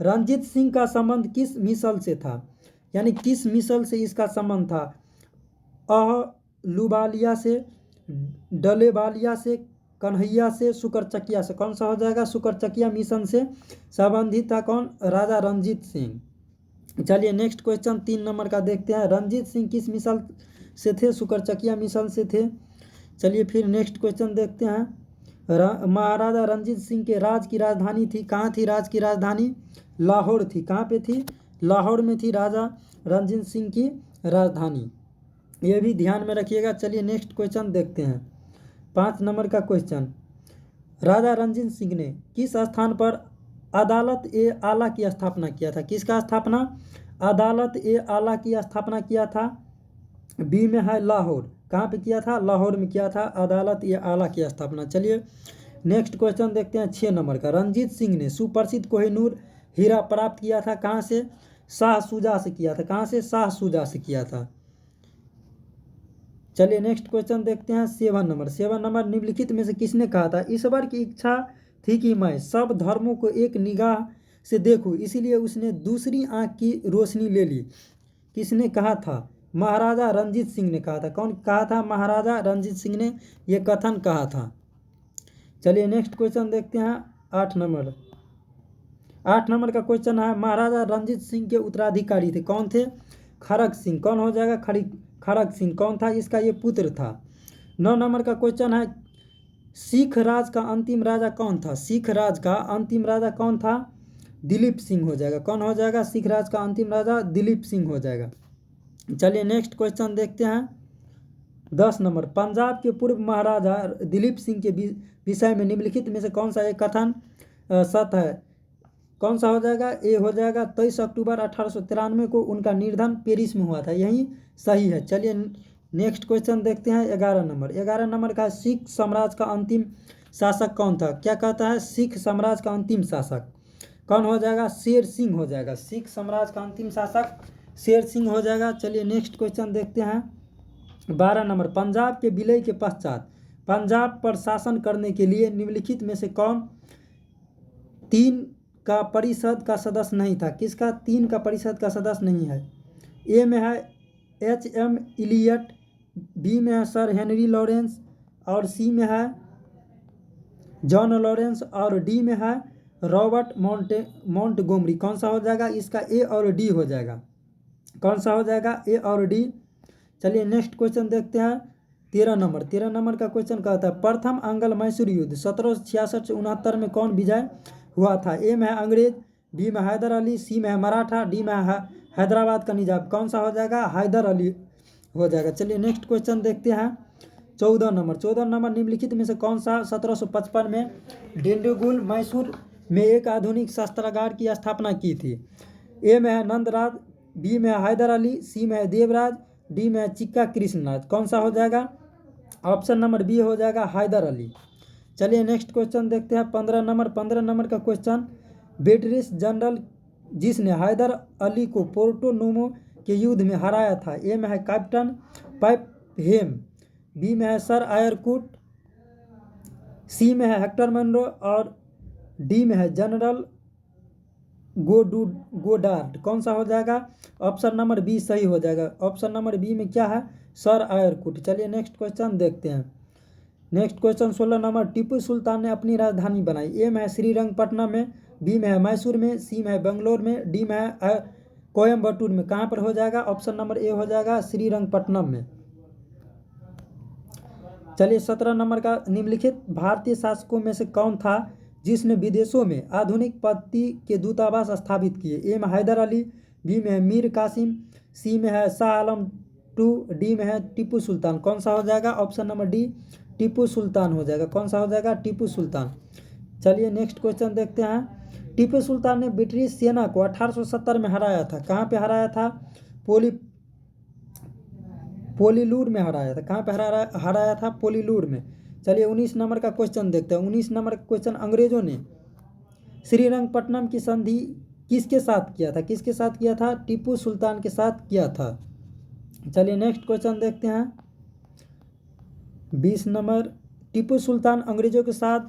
Speaker 1: Ranjit Singh का संबंध किस मिसल से था? यानी किस मिसल से इसका संबंध था? लुबालिया से, डलेबालिया से, कन्हैया से, शुकरचकिया से। कौन सा हो जाएगा? शुकरचकिया मिशन से संबंधित था। कौन? राजा रंजीत सिंह। चलिए नेक्स्ट क्वेश्चन 3 नंबर का देखते हैं। रंजीत सिंह किस मिसल से थे? शुकरचकिया मिशन से थे। चलिए फिर नेक्स्ट क्वेश्चन देखते हैं। महाराजा रंजीत सिंह के राज की राजधानी थी। कहाँ थी राज की राजधानी? लाहौर थी। कहाँ पे थी? लाहौर में थी राजा रंजीत सिंह की राजधानी। ये भी ध्यान में रखिएगा। चलिए नेक्स्ट क्वेश्चन देखते हैं। 5 नंबर का क्वेश्चन। राजा रंजीत सिंह ने किस स्थान पर अदालत ए आला की स्थापना किया था? किसका स्थापना? अदालत ए आला की स्थापना किया था। बी में है लाहौर। कहाँ पे किया था? लाहौर में किया था अदालत ए आला की स्थापना। चलिए नेक्स्ट क्वेश्चन देखते हैं 6 नंबर का। रंजीत सिंह ने सुप्रसिद्ध कोहिनूर हीरा प्राप्त किया था। कहाँ से? शाह शुजा से किया था। कहाँ से? शाह शुजा से किया था। चलिए नेक्स्ट क्वेश्चन देखते हैं 7 नंबर। 7 नंबर। निम्नलिखित में से किसने कहा था? ईश्वर की इच्छा थी कि मैं सब धर्मों को एक निगाह से देखूं, इसीलिए उसने दूसरी आंख की रोशनी ले ली। किसने कहा था? महाराजा रंजीत सिंह ने कहा था। कौन कहा था? महाराजा रंजीत सिंह ने यह कथन कहा था। चलिए नेक्स्ट क्वेश्चन देखते हैं 8 नंबर। 8 नंबर का क्वेश्चन है महाराजा रंजीत सिंह के उत्तराधिकारी थे। कौन थे? खड़ग सिंह। कौन हो जाएगा? खड़ग सिंह। कौन था? इसका ये पुत्र था। 9 नंबर का क्वेश्चन है सिख राज का अंतिम राजा कौन था? सिख राज का अंतिम राजा कौन था? दिलीप सिंह हो जाएगा। कौन हो जाएगा? सिख राज का अंतिम राजा दिलीप सिंह हो जाएगा। चलिए नेक्स्ट क्वेश्चन देखते हैं 10 नंबर। पंजाब के पूर्व महाराजा दिलीप सिंह के विषय में निम्नलिखित में से कौन सा एक कथन सत्य है? कौन सा हो जाएगा? ए हो जाएगा 23 अक्टूबर 1893 को उनका निर्धन पेरिस में हुआ था। यही सही है। चलिए नेक्स्ट क्वेश्चन देखते हैं 11 नंबर। 11 नंबर का सिख साम्राज्य का अंतिम शासक कौन था? क्या कहता है? सिख साम्राज्य का अंतिम शासक कौन हो जाएगा? शेर सिंह हो जाएगा। सिख साम्राज्य का अंतिम शासक शेर सिंह हो जाएगा। चलिए नेक्स्ट क्वेश्चन देखते हैं 12 नंबर। पंजाब के विलय के पश्चात पंजाब पर शासन करने के लिए निम्नलिखित में से कौन 3 का परिषद का सदस्य नहीं था? किसका 3 का परिषद का सदस्य नहीं है? ए में है HM इलियट, बी में है सर हेनरी लॉरेंस और सी में है जॉन लॉरेंस और डी में है रॉबर्ट मोंटगोमरी। कौन सा हो जाएगा? इसका ए और डी हो जाएगा। कौन सा हो जाएगा? ए और डी। चलिए नेक्स्ट क्वेश्चन देखते हैं 13 नंबर। 13 नंबर का क्वेश्चन कहता है प्रथम अंगल मैसूर युद्ध 1766 से 69 में कौन विजय हुआ था? ए में है अंग्रेज, बी में हैदर अली, सी में है मराठा, डी में है हैदराबाद का निजाम। कौन सा हो जाएगा? हैदर अली हो जाएगा। चलिए नेक्स्ट क्वेश्चन देखते हैं 14 नंबर। 14 नंबर। निम्नलिखित में से कौन सा 1755 में डिंडीगुल मैसूर में एक आधुनिक शस्त्रागार की स्थापना की थी? ए में है नंदराज, बी में है हैदर अली, सी में है देवराज, डी में है चिक्का कृष्णराज। कौन सा हो जाएगा? ऑप्शन नंबर बी हो जाएगा हैदर अली। चलिए नेक्स्ट क्वेश्चन देखते हैं 15 नंबर। 15 नंबर का क्वेश्चन ब्रिटिश जनरल जिसने हैदर अली को पोर्टो नोमो के युद्ध में हराया था? ए में है कैप्टन पैपहेम, बी में है सर आयरकुट, सी में है हेक्टर मनरो और डी में है जनरल गोडार्ड। कौन सा हो जाएगा? ऑप्शन नंबर बी सही हो जाएगा। ऑप्शन नंबर बी में क्या है? सर आयरकुट। चलिए नेक्स्ट क्वेश्चन देखते हैं। Next question 16 number. Tipu Sultan ने अपनी राजधानी बनाई। ए में है श्रीरंगपट्टनम में, बी में है मैसूर में, सी में है बेंगलोर में, डी में है कोयम्बटूर में। कहाँ पर हो जाएगा? ऑप्शन नंबर ए हो जाएगा श्रीरंगपट्टनम में। चलिए 17 नंबर का, निम्नलिखित भारतीय शासकों में से कौन था जिसने विदेशों में आधुनिक पद्धति के दूतावास स्थापित किए? ए में हैदर अली, बी में है मीर कासिम, सी में है शाह आलम II, डी में है टीपू सुल्तान। कौन सा हो जाएगा? Option number D Tipu Sultan हो जाएगा। कौन सा हो जाएगा? टीपू सुल्तान। चलिए नेक्स्ट क्वेश्चन देखते हैं। टीपू सुल्तान ने ब्रिटिश सेना को 1870 में हराया था। कहाँ पे हराया था? पोलीलूर में हराया था। कहाँ पे हराया था? पोलीलूर में। चलिए 19 नंबर का क्वेश्चन देखते हैं। 19 नंबर का क्वेश्चन, अंग्रेजों ने श्रीरंगपट्टनम की संधि किसके साथ किया था? किसके साथ किया था? टीपू सुल्तान के साथ किया था। चलिए नेक्स्ट क्वेश्चन देखते हैं। 20 नंबर, टीपू सुल्तान अंग्रेजों के साथ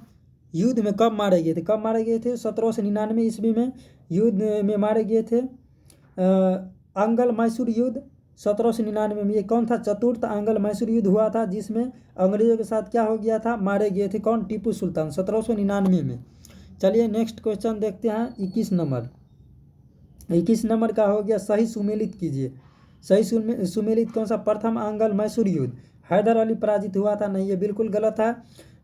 Speaker 1: युद्ध में कब मारे गए थे? कब मारे गए थे? 1799 ईस्वी में युद्ध में मारे गए थे। आंग्ल मैसूर युद्ध 1799 में। ये कौन था? चतुर्थ आंग्ल मैसूर युद्ध हुआ था, जिसमें अंग्रेजों के साथ क्या हो गया था? मारे गए थे। कौन? टीपू सुल्तान, 1799 में। चलिए नेक्स्ट क्वेश्चन देखते हैं। 21 नंबर, 21 नंबर का हो गया, सही सुमेलित कीजिए। सही सुमेलित कौन सा? प्रथम आंग्ल मैसूर युद्ध हैदर अली पराजित हुआ था। नहीं, ये बिल्कुल गलत है।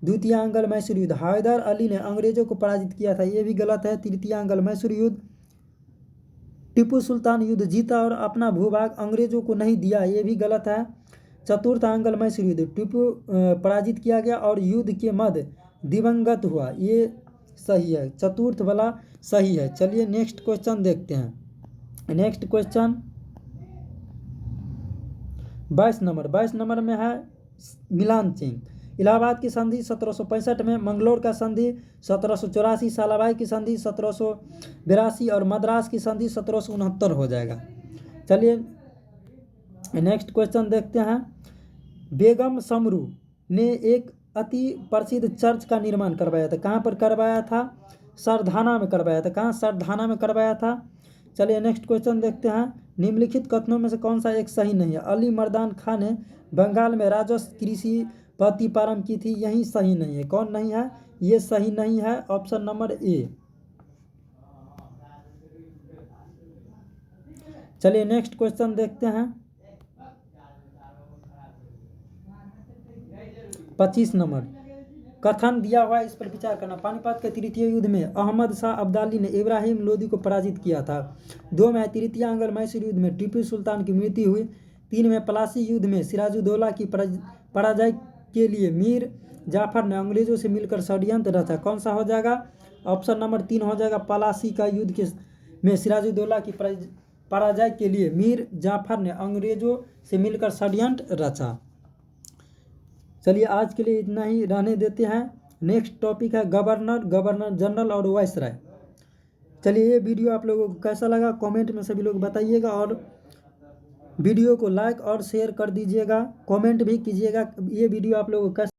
Speaker 1: द्वितीय आंग्ल मैसूर युद्ध हैदर अली ने अंग्रेजों को पराजित किया था। ये भी गलत है। तृतीय आंग्ल मैसूर युद्ध टीपू सुल्तान युद्ध जीता और अपना भूभाग अंग्रेजों को नहीं दिया। ये भी गलत है। चतुर्थ आंग्ल मैसूर युद्ध टीपू पराजित किया गया और युद्ध के मध्य दिवंगत हुआ। ये सही है, चतुर्थ वाला सही है। चलिए नेक्स्ट क्वेश्चन देखते हैं। नेक्स्ट क्वेश्चन 22 नंबर, 22 नंबर में है मिलान चिन्ह। इलाहाबाद की संधि 1765 में, मंगलोर का संधि 1784, सालाबाई की संधि 1782 और मद्रास की संधि 1769 हो जाएगा। चलिए नेक्स्ट क्वेश्चन देखते हैं। बेगम समरू ने एक अति प्रसिद्ध चर्च का निर्माण करवाया था। कहाँ पर करवाया था? सरधाना में करवाया था। कहाँ? सरधाना में करवाया था। चलिए नेक्स्ट क्वेश्चन देखते हैं। निम्नलिखित कथनों में से कौन सा एक सही नहीं है? अली मर्दान खां ने बंगाल में राजस्व कृषि पद्धति प्रारंभ की थी। यही सही नहीं है। कौन नहीं है? ये सही नहीं है। Option number A. चलिए नेक्स्ट क्वेश्चन देखते हैं। 25 नंबर, कथन दिया हुआ है, इस पर विचार करना। पानीपत के तृतीय युद्ध में अहमद शाह अब्दाली ने इब्राहिम लोदी को पराजित किया था। 2 में तृतीय आंग्ल मैसूर युद्ध में टीपू सुल्तान की मृत्यु हुई। 3 में प्लासी युद्ध में सिराजुद्दौला की पराजय के लिए मीर जाफर ने अंग्रेजों से मिलकर षड्यंत्र रचा। कौन सा हो जाएगा? ऑप्शन नंबर 3 हो जाएगा। प्लासी का युद्ध में सिराजुद्दौला की पराजय के लिए मीर जाफर ने अंग्रेजों से मिलकर षड्यंत्र रचा। चलिए आज के लिए इतना ही रहने देते हैं। नेक्स्ट टॉपिक है गवर्नर जनरल और वाइसराय। चलिए ये वीडियो आप लोगों को कैसा लगा कमेंट में सभी लोग बताइएगा, और वीडियो को लाइक और शेयर कर दीजिएगा, कमेंट भी कीजिएगा। ये वीडियो आप लोगों को कैसा